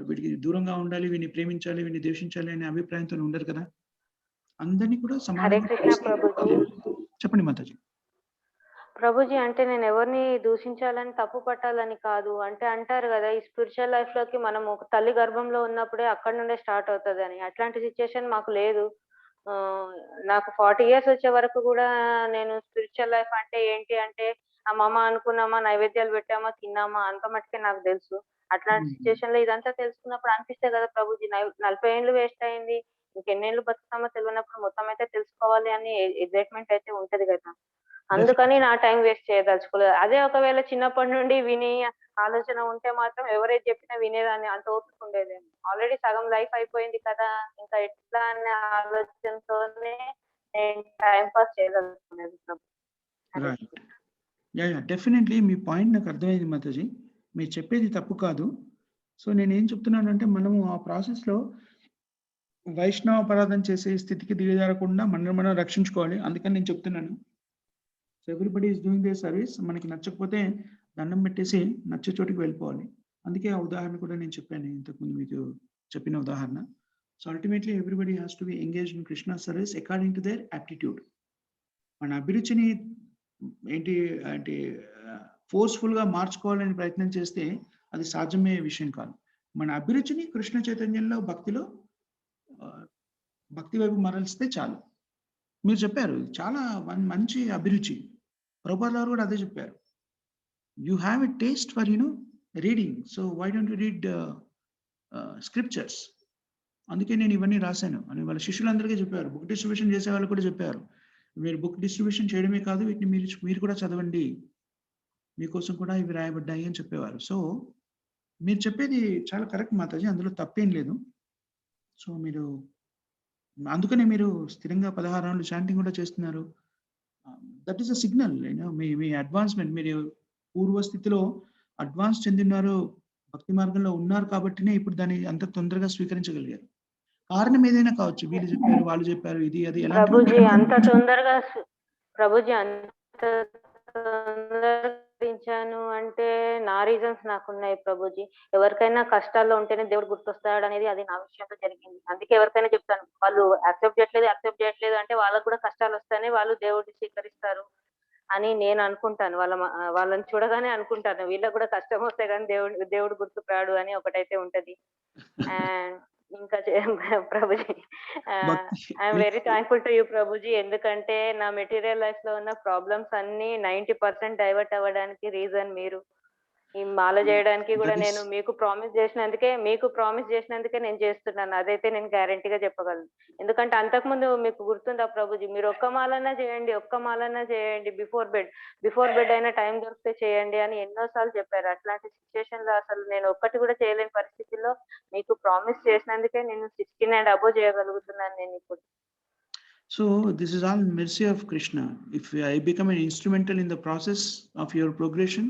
వీడికి దూరంగా ఉండాలి, వీడిని ప్రేమించాలి, వీడిని ద్వేషించాలి అనే అభిప్రాయంతో ఉండరు కదా! అందరిని కూడా హరే సమానంగా కృష్ణ ప్రభుజీ. చెప్పండి మాతాజీ. ప్రభుజీ అంటే నేను ఎవరిని దూషించాలని, తప్పు పట్టాలని కాదు. అంటే అంటారు గదా! ఈ స్పిరిచువల్ లైఫ్‌లోకి మనం ఒక తల్లి గర్భంలో ఉన్నప్పుడే అక్కడి నుండే స్టార్ట్ అవుతదని. అట్లాంటి సిట్యుయేషన్ మాకు లేదు. ఆహ్, నాకు 40 ఇయర్స్ వచ్చే వరకు గూడా నేను స్పిరిచువల్ లైఫ్ అంటే ఏంటి అంటే, అమ్మమ్మ అనుకున్నామా, నైవేద్యాలు పెట్టామా, తిన్నామా అంత మట్టుకే నాకు తెలుసు. అట్లాంటి హ్మ్. సిట్యుయేషన్‌లో ఇదంతా తెలుసుకున్నప్పుడు అనిపిస్తాయి గదా ప్రభుజీ 40 ఏండ్లు వేస్ట్ అయింది. ఇంకెన్నేళ్ళు బతుకుతామో తెలవనప్పుడు మొత్తం అయితే తెలుసుకోవాలి అని ఎక్సైట్‌మెంట్ అయితే ఉంటది గదా! అందుకని నా టైం వేస్ట్ చేయదలుచుకోలేదు. అదే ఒకవేళ చిన్నప్పటి నుండి విని ఆలోచన ఉంటే మాత్రం ఎవరేది చెప్పినా వినేదాన్ని. అంత ఓపిక ఉండేదేమో. ఆల్రెడీ సగం లైఫ్ అయిపోయింది కదా! ఇంకా ఎట్లా అనే ఆలోచనతోనే నేను టైమ్ పాస్ చేయదలుచుకోలేదు Prabhu. Hare right. Krishna. Yeah! Definitely మీ పాయింట్ నాకు అర్థమైంది మాతాజీ. మీరు చెప్పేది తప్పు కాదు. సో నేనేం చెప్తున్నానంటే మనము ఆ ప్రాసెస్‌లో వైష్ణవ అపరాధం చేసే స్థితికి దిగజారకుండా మనల్ని మనం రక్షించుకోవాలి. అందుకని నేను చెప్తున్నాను. So everybody is doing there service. మనకి నచ్చకపోతే దండం పెట్టేసి నచ్చే చోటికి వెళ్ళిపోవాలి. అందుకే ఆ ఉదాహరణ కూడా నేను చెప్పాను ఇంతకుముందు మీకు చెప్పిన ఉదాహరణ. So ultimately everybody has to be engaged in Krishna service according to their aptitude. మన అభిరుచిని ఏంటి అంటే ఫోర్స్‌ఫుల్‌గా మార్చుకోవాలని ప్రయత్నం చేస్తే అది సాధ్యమయ్యే విషయం కాదు. మన అభిరుచిని కృష్ణ చైతన్యంలో భక్తిలో భక్తి వైపు మరలిస్తే చాలు. మీరు చెప్పారు చాలా మంచి అభిరుచి. ప్రభుపాద గారు కూడా అదే చెప్పారు. You have a taste for reading. So why don't you read scriptures? అందుకే నేను ఇవన్నీ రాశాను అని వాళ్ళ శిష్యులందరికీ చెప్పారు. బుక్ డిస్ట్రిబ్యూషన్ చేసే వాళ్ళు కూడా చెప్పారు. మీరు బుక్ డిస్ట్రిబ్యూషన్ చేయడమే కాదు, వీటిని మీరు కూడా చదవండి. మీకోసం కూడా ఇవి రాయబడ్డాయి అని చెప్పేవారు. సో మీరు చెప్పేది చాలా కరెక్ట్ మాతాజీ, అందులో తప్పేం లేదు. సో మీరు అందుకనే మీరు స్థిరంగా 16 రోజులు చాంటింగ్ కూడా చేస్తున్నారు. That is a signal. Me advancement, మీరు పూర్వ స్థితిలో అడ్వాన్స్ చెందినారు, భక్తి మార్గంలో ఉన్నారు కాబట్టినే ఇప్పుడు దాన్ని అంత తొందరగా స్వీకరించగలిగారు. కారణం ఏదైనా కావచ్చు. వీళ్ళు చెప్పారు, వాళ్ళు చెప్పారు, ఇది అది ప్రభుజీ అంత తొందరగా ప్రభుజీ అంత తొందరగా అంటే నా రీజన్స్ నాకున్నాయి ప్రభుజీ. ఎవరికైనా కష్టాల్లో ఉంటేనే దేవుడు గుర్తొస్తాడు అనేది అది నా విషయంలో జరిగింది. అందుకే ఎవరికైనా చెప్తాను, వాళ్ళు యాక్సెప్ట్ చేయట్లేదు అంటే వాళ్ళకు కూడా కష్టాలు వస్తేనే వాళ్ళు దేవుడిని స్వీకరిస్తారు అని నేను అనుకుంటాను. వాళ్ళని చూడగానే అనుకుంటాను, వీళ్ళకి కూడా కష్టం వస్తే కానీ దేవుడు గుర్తుకు రాడు అని ఒకటైతే ఉంటది. అండ్ ఇంకా Prabhuji I'm very thankful to you Prabhuji. ఎందుకంటే నా మెటీరియల్ లైఫ్ లో ఉన్న ప్రాబ్లమ్స్ అన్ని 90% డైవర్ట్ అవ్వడానికి రీజన్ మీరు. ఈ మాల చేయడానికి కూడా నేను మీకు ప్రామిస్ చేసినందుకే నేను చేస్తున్నాను. అదైతే నేను గ్యారంటీగా చెప్పగలను. ఎందుకంటే అంతకుముందు మీకు గుర్తుందా ప్రభుజీ, మీరు ఒక్క మాలన్నా చేయండి బిఫోర్ బెడ్ అయినా టైం దొరికితే చేయండి అని ఎన్నోసార్లు చెప్పారు. అట్లాంటి సిచ్యుయేషన్ లో అసలు నేను ఒక్కటి కూడా చేయలేని పరిస్థితుల్లో మీకు ప్రామిస్ చేసినందుకే నేను 16 and above చేయగలుగుతున్నాను నేను ఇప్పుడు. So this is all mercy of Krishna. If I become an instrumental in the process of your progression,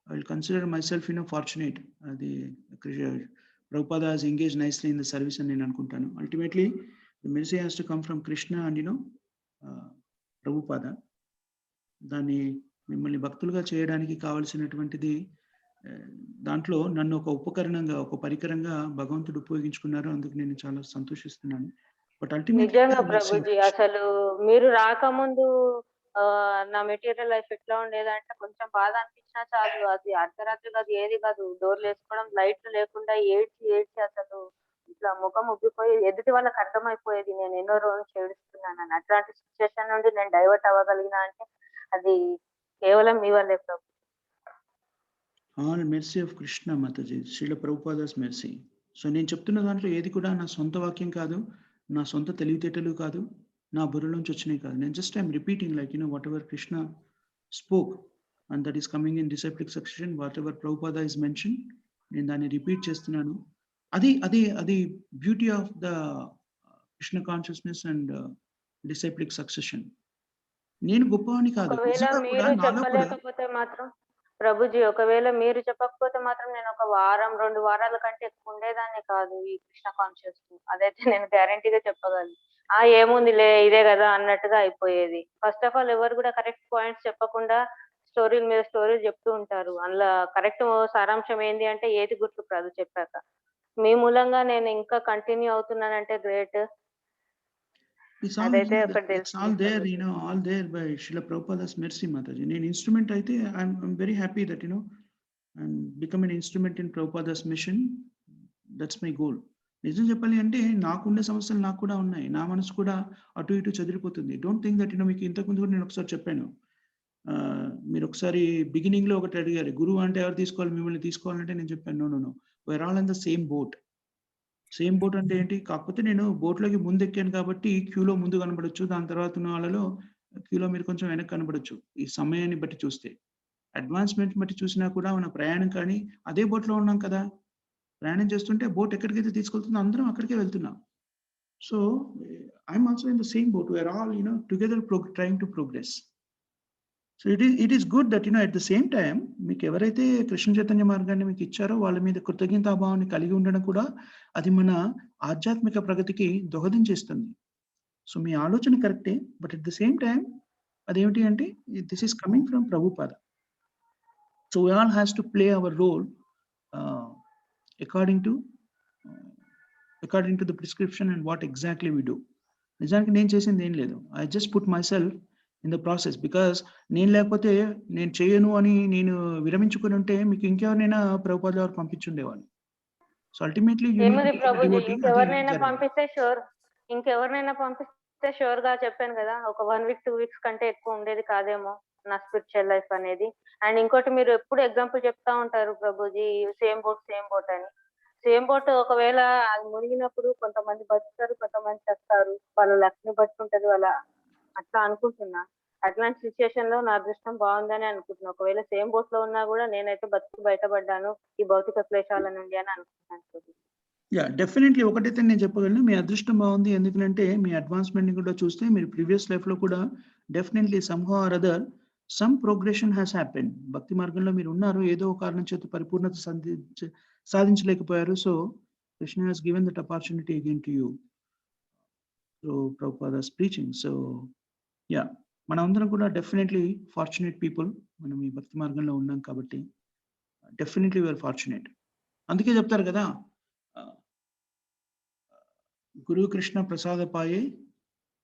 I will consider myself fortunate. The Prabhupada has engaged nicely in the service and in Ankuntanu. Ultimately, the mercy has to come from Krishna and Prabhupada. దాన్ని మిమ్మల్ని భక్తులుగా చేయడానికి కావాల్సినటువంటిది దాంట్లో నన్ను ఒక ఉపకరణంగా, ఒక పరికరంగా భగవంతుడు ఉపయోగించుకున్నారు. అందుకు నేను చాలా సంతోషిస్తున్నాను. బట్ అల్టిమేట్లీ నిజంగా ప్రభుజీ, అసలు మీరు రాకముందు నా మెటీరియల్ లైఫ్ ఎట్లా ఉండేదంటే కొంచెం బాధ అనిపించినా చాలు, అది అర్ధరాత్రి కాదు ఏది కాదు, డోర్లు వేసుకోవడం, లైట్లు లేకుండా ఏడ్చి అసలు ఇట్లా ముఖం ఉబ్బిపోయి ఎదుటి వాళ్ళకి అర్థమైపోయేది నేను ఎన్నో రోజులు ఏడుస్తున్నానని. అట్లాంటి సిచ్యుయేషన్ నుండి నేను డైవర్ట్ అవ్వగలిగినా అంటే అది కేవలం మీ వల్లే Prabhu. All mercy of Krishna Mataji, Srila Prabhupada's mercy. So నేను చెప్తున్న దాంట్లో ఏది కూడా నా సొంత వాక్యం కాదు, నా సొంత తెలివితేటలు కాదు, నా బుర్రలోంచి వచ్చినాయి కాదు. నేను just I'm repeating like whatever Krishna spoke and that is coming in disciplic succession. Whatever Prabhupada is mention, నేను దాన్ని రిపీట్ చేస్తున్నాను. అది beauty of the Krishna consciousness and disciplic succession. నేను గొప్పవాణి కాదు. ప్రభుజీ ఒకవేళ మీరు చెప్పకపోతే మాత్రం నేను ఒక వారం 2 వారాల కంటే ఎక్కువ ఉండేదాన్ని కాదు ఈ కృష్ణ కాన్షియస్. అదైతే నేను గ్యారంటీగా చెప్పగలను. ఏముందిలే ఇదే కదా అన్నట్టుగా అయిపోయేది. ఫస్ట్ ఆఫ్ ఆల్ ఎవరు కూడా కరెక్ట్ పాయింట్స్ చెప్పకుండా స్టోరీల మీద స్టోరీలు చెప్తూ ఉంటారు. అందులో కరెక్ట్ సారాంశం ఏంది అంటే ఏది గుర్తుకు రాదు చెప్పాక. మీ మూలంగా నేను ఇంకా కంటిన్యూ అవుతున్నానంటే great. It's all there, all there by Srila Prabhupada's mercy, Mataji. నేను ఇన్స్ట్రుమెంట్ అయితే I'm very happy that I'm become an instrument in Prabhupada's mission. That's my goal. నిజం చెప్పాలి అంటే నాకున్న సమస్యలు నాకు కూడా ఉన్నాయి. నా మనసు కూడా అటు ఇటు చెదిరిపోతుంది. డోంట్ థింక్ దట్ మీకు ఇంతకుముందు కూడా నేను ఒకసారి చెప్పాను. మీరు ఒకసారి బిగినింగ్ లో ఒకటి అడిగారు, గురువు అంటే ఎవరు తీసుకోవాలి, మిమ్మల్ని తీసుకోవాలంటే నేను చెప్పాను no, we're all in the same boat. Same boat అంటే ఏంటి? కాకపోతే నేను బోట్లోకి ముందు ఎక్కాను కాబట్టి క్యూలో ముందు కనబడొచ్చు, దాని తర్వాత ఉన్న వాళ్ళలో క్యూలో మీరు కొంచెం వెనక్కి కనబడొచ్చు. ఈ సమయాన్ని బట్టి చూస్తే, అడ్వాన్స్మెంట్ బట్టి చూసినా కూడా మన ప్రయాణం కానీ అదే బోట్లో ఉన్నాం కదా. ప్రయాణం చేస్తుంటే బోట్ ఎక్కడికైతే తీసుకెళ్తుందో అందరం అక్కడికే వెళ్తున్నాం. So I am also in the same boat. We are all together trying to progress. So it is good that at the same time మీకు ఎవరైతే కృష్ణ చైతన్య మార్గాన్ని మీకు ఇచ్చారో వాళ్ళ మీద కృతజ్ఞతాభావాన్ని కలిగి ఉండడం కూడా అది మన ఆధ్యాత్మిక ప్రగతికి దోహదం చేస్తుంది. సో మీ ఆలోచన కరెక్టే, but at the same time అదేమిటి అంటే this is coming from Prabhupada. So we all has to play our role uh, according to the prescription and what exactly we do. నిజానికి నేను చేసింది ఏం లేదు. I just put my self in the process. Because నేను లేకపోతే నేను చేయను అని నేను విరమించుకుని ఉంటే మీకు ఇంకెవరినైనా ప్రభుపాద వారు పంపించుండేవాళ్ళు. సో అల్టిమేట్లీ ఏముంది ప్రభుజీ, ఇంకెవరినైనా పంపిస్తే షూర్ గా చెప్పాను కదా, ఒక 1 week 2 weeks కంటే ఎక్కువ ఉండేది కాదేమో నా స్పిరిచువల్ లైఫ్ అనేది. అండ్ ఇంకోటి, మీరు ఎప్పుడు ఎగ్జాంపుల్ చెప్తా ఉంటారు ప్రభుజీ, సేమ్ బోట్ అని. సేమ్ బోట్ ఒకవేళ అది మునిగినప్పుడు కొంతమంది బతుకుతారు, కొంతమంది చస్తారు, వాళ్ళ లక్ష్మి బట్టి ఉంటది వాళ్ళ, అట్లా అనుకుంటున్నా. అట్లాంటి సిచ్యుయేషన్ లో నా అదృష్టం బాగుందని అనుకుంటున్నా. ఒకవేళ సేమ్ బోట్ లో ఉన్నా కూడా నేనైతే బతుకు బయటపడ్డాను ఈ భౌతిక క్లేశాల నుండి అని అనుకుంటున్నాను. యా, డెఫినెట్లీ ఒకటైతే నేను చెప్పగలను, మీ అదృష్టం బాగుంది. ఎందుకంటే మీ అడ్వాన్స్మెంట్ ని కూడా చూస్తే మీరు ప్రీవియస్ లైఫ్ లో కూడా definitely somehow or other some progression has happen. భక్తి మార్గంలో మీరు ఉన్నారు, ఏదో ఒక కారణం చేత పరిపూర్ణత సాధించలేకపోయారు. So Krishna has given that opportunity again to you through Prabhupada's preaching. So yeah, మనం అందరం కూడా డెఫినెట్లీ ఫార్చునేట్ పీపుల్. మనం ఈ భక్తి మార్గంలో ఉన్నాం కాబట్టి డెఫినెట్లీ వీఆర్ ఫార్చునేట్. అందుకే చెప్తారు కదా, గురు కృష్ణ ప్రసాద పాయే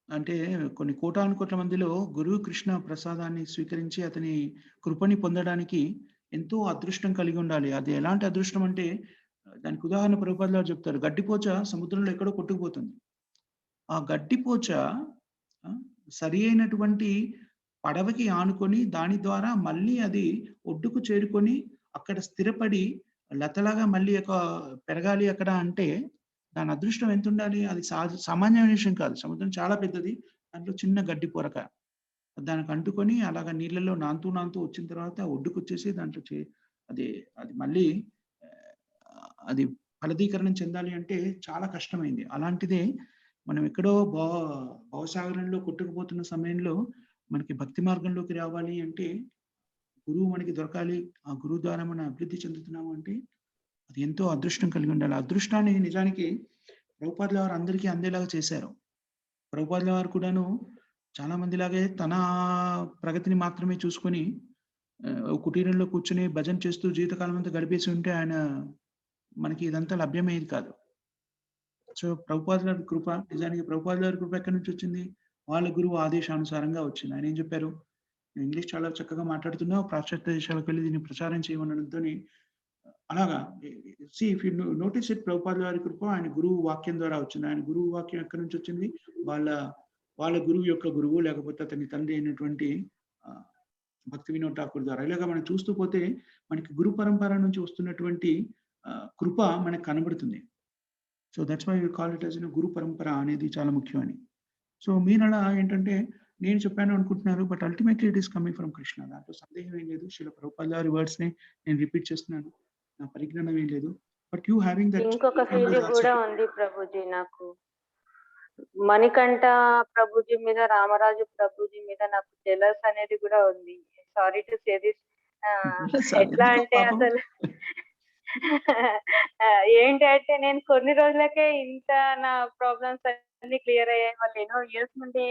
అంటే కొన్ని కోటాను కోట్ల మందిలో గురు కృష్ణ ప్రసాదాన్ని స్వీకరించి అతని కృపని పొందడానికి ఎంతో అదృష్టం కలిగి ఉండాలి. అది ఎలాంటి అదృష్టం అంటే దానికి ఉదాహరణ ప్రభుపాదులు చెప్తారు. గడ్డిపోచ సముద్రంలో ఎక్కడో కొట్టుకుపోతుంది. ఆ గడ్డిపోచ సరి అయినటువంటి పడవకి ఆనుకొని దాని ద్వారా మళ్ళీ అది ఒడ్డుకు చేరుకొని అక్కడ స్థిరపడి లతలాగా మళ్ళీ పెరగాలి అక్కడ అంటే దాని అదృష్టం ఎంత ఉండాలి? అది సామాన్యమైన విషయం కాదు. సముద్రం చాలా పెద్దది, దాంట్లో చిన్న గడ్డి పొరక దానికి అంటుకొని అలాగా నీళ్ళలో నాంతూ వచ్చిన తర్వాత ఒడ్డుకు వచ్చేసి దాంట్లో అది మళ్ళీ అది ఫలదీకరణం చెందాలి అంటే చాలా కష్టమైంది. అలాంటిదే మనం ఎక్కడో భవసాగరంలో కొట్టుకుపోతున్న సమయంలో మనకి భక్తి మార్గంలోకి రావాలి అంటే గురువు మనకి దొరకాలి. ఆ గురువు ద్వారా మనం అభివృద్ధి చెందుతున్నాము అంటే అది ఎంతో అదృష్టం కలిగి ఉండాలి. అదృష్టాన్ని నిజానికి ప్రభుపాదుల వారు అందరికీ అందేలాగా చేశారు. ప్రభుపాదుల వారు కూడాను చాలా మందిలాగే తన ప్రగతిని మాత్రమే చూసుకొని కుటీరంలో కూర్చుని భజన చేస్తూ జీవితకాలం అంతా గడిపేసి ఉంటే ఆయన మనకి ఇదంతా లభ్యమయ్యేది కాదు. సో ప్రభుపాదుల కృప, నిజానికి ప్రభుపాదుల వారి కృప ఎక్కడి నుంచి వచ్చింది? వాళ్ళ గురువు ఆదేశానుసారంగా వచ్చింది. ఆయన ఏం చెప్పారు? ఇంగ్లీష్ చాలా చక్కగా మాట్లాడుతున్నావు, పాశ్చాత్య దేశాలకు వెళ్ళి దీన్ని ప్రచారం చేయమనడంతో అలాగా ఇఫ్ యు నోటీస్ ఇట్, ప్రభుపాదుల వారి కృప ఆయన గురువు వాక్యం ద్వారా వచ్చింది. ఆయన గురువు వాక్యం ఎక్కడి నుంచి వచ్చింది? వాళ్ళ గురువు యొక్క గురువు, లేకపోతే అతని తండ్రి అయినటువంటి భక్తి వినోద్ ఠాకూర్ ద్వారా. ఇలాగా మనం చూస్తూ పోతే మనకి గురు పరంపర నుంచి వస్తున్నటువంటి కృప మనకు కనబడుతుంది. So that's why we call it as guru parampara అనేది చాలా ముఖ్యమని. సో మీరు అలా ఏంటంటే నేను చెప్పాను అనుకుంటున్నారు, but ultimately it is coming from Krishna. దాంట్లో సందేహం ఏం లేదు. శ్రీల ప్రభుపాదుల వారి వర్డ్స్ ని నేను రిపీట్ చేస్తున్నాను, నా పరిజ్ఞానం ఏం లేదు. But you having that. ఇంకొక ఫీలింగ్ కూడా ఉంది ప్రభుజీ నాకు, మణికంఠ ప్రభుజీ మీద, రామరాజు ప్రభుజీ మీద నాకు జెలస్ అనేది కూడా ఉంది. Sorry to say this. ఎట్లా అంటే అసలు ఏంటి అంటే నేను కొన్ని రోజులకే ఇంత నా ప్రాబ్లమ్స్ అన్ని క్లియర్ అయ్యాయి. వాళ్ళు ఎన్నో ఇయర్స్ నుండి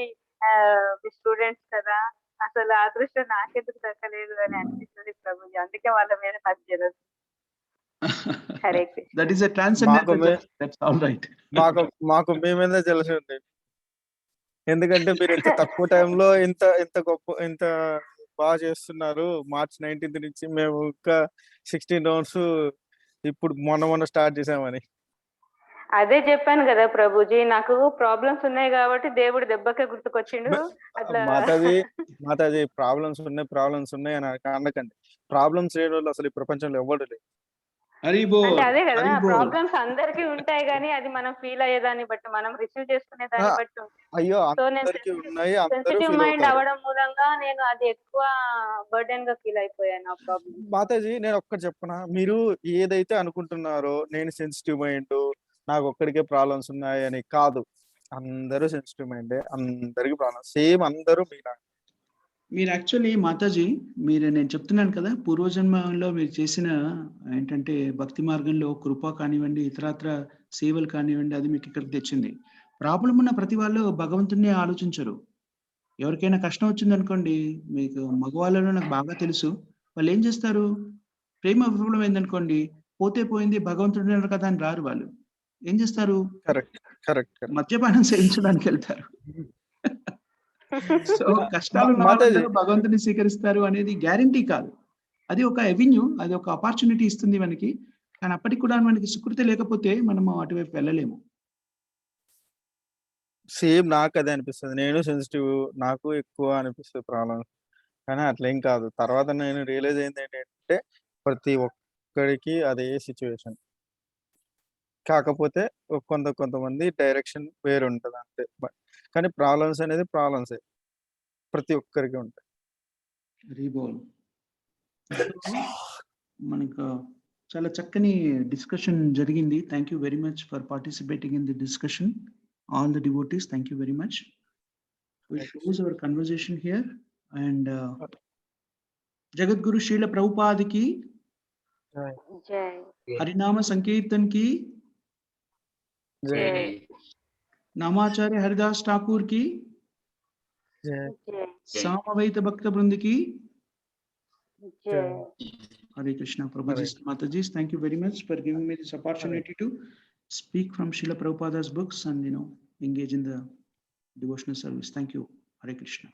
స్టూడెంట్స్ కదా, అసలు అదృష్టం నాకెందుకు దక్కలేదు అని అనిపిస్తుంది ప్రభుజీ. అందుకే వాళ్ళ మీద నాకు jealous. Hare Krishna. That is a transcendental jealous. That's all right. మాకు మీ మీద జెలస్ ఉంది. ఎందుకంటే మీరు ఇంత తక్కువ టైంలో ఇంత గొప్ప ఇంత బాగా చేస్తున్నారు. March 19th నుంచి మేము ఇంకా 16 రౌండ్స్ ఇప్పుడు మొన్న స్టార్ట్ చేసామని. అదే చెప్పాను కదా ప్రభుజీ, నాకు ప్రాబ్లమ్స్ ఉన్నాయి కాబట్టి దేవుడు దెబ్బకే గుర్తుకొచ్చిండు. అట్లా మాతాజీ ప్రాబ్లమ్స్ ఉన్నాయి అని అనకండి. ప్రాబ్లమ్స్ లేని వాళ్ళు అసలు ఈ ప్రపంచంలో ఎవరు లేరు. అంటే అదే కదా, ప్రాబ్లమ్స్ అందరికీ ఉంటాయి కానీ అది మనం ఫీల్ అయ్యేదాన్ని బట్టి, మనం రిసీవ్ చేసుకునే దాన్ని బట్టి. అయ్యో, సో నేను సెన్సిటివ్ మైండ్ అవ్వడం మూలంగా నేను అది ఎక్కువ బర్డెన్ గా ఫీల్ అయిపోయాను ఆ ప్రాబ్లమ్. మాతాజీ నేను ఒక్కటి చెప్పనా, మీరు ఏదైతే అనుకుంటున్నారో నేను సెన్సిటివ్ మైండ్, నాకు ఒక్కడికే ప్రాబ్లమ్స్ ఉన్నాయి అని కాదు. అందరూ సెన్సిటివ్ మైండే, అందరికి ప్రాబ్లమ్ సేమ్, అందరూ మీలా. మీరు యాక్చువల్లీ మాతాజీ, నేను చెప్తున్నాను కదా, పూర్వజన్మలో మీరు చేసిన ఏంటంటే భక్తి మార్గంలో కృప కానివ్వండి, ఇతరత్ర సేవలు కానివ్వండి, అది మీకు ఇక్కడికి తెచ్చింది. ప్రాబ్లం ఉన్న ప్రతి వాళ్ళు భగవంతుడిని ఆలోచించరు. ఎవరికైనా కష్టం వచ్చిందనుకోండి, మీకు మగవాళ్ళలో నాకు బాగా తెలుసు. వాళ్ళు ఏం చేస్తారు? ప్రేమ విఫలం అయిందనుకోండి, పోతే పోయింది భగవంతుడు ఉన్నారు కదా అని రారు వాళ్ళు. ఏం చేస్తారు? కరెక్ట్. మద్యపానం సేవించడానికి వెళ్తారు. సో కష్టాలు ఉన్న మాతాజీ, వాళ్ళందరూ భగవంతుని స్వీకరిస్తారు అనేది గ్యారంటీ కాదు. అది ఒక అవెన్యూ, అది ఒక ఆపర్చునిటీ ఇస్తుంది మనకి. కానీ అప్పటికి కూడా మనకి సుకృతి లేకపోతే మనము అటువైపు వెళ్ళలేము. సేమ్ నాకు అదే అనిపిస్తుంది. నేను సెన్సిటివ్, నాకు ఎక్కువ అనిపిస్తుంది ప్రాబ్లమ్. కానీ అట్లేం కాదు. తర్వాత నేను రియలైజ్ అయింది ఏంటంటే, ప్రతి ఒక్కడికి అదే సిచ్యువేషన్. కాకపోతే కొంతమంది డైరెక్షన్ వేరుంటది అంతే. కానీ ప్రాబ్లమ్స్ అనేది ప్రాబ్లమ్సే. ప్రతి ఒక్కరికి ఉంటాయి. రీబోల్. మనకు చాలా చక్కని డిస్కషన్ జరిగింది. Thank you very much for participating in the discussion. All the devotees, thank you very much. We close our conversation here and Jagadguru Srila Prabhupada ki, జై Harinama Sankirtan ki, జై Namacharya Haridas Thakur ki, జై జై Samavaita Bhakta Vrind ki. జై Hare Krishna. Prabhuji, Mataji, thank you very much for giving me this opportunity to speak from Srila Prabhupada's books and engage in the devotional service. Thank you. Hare Krishna.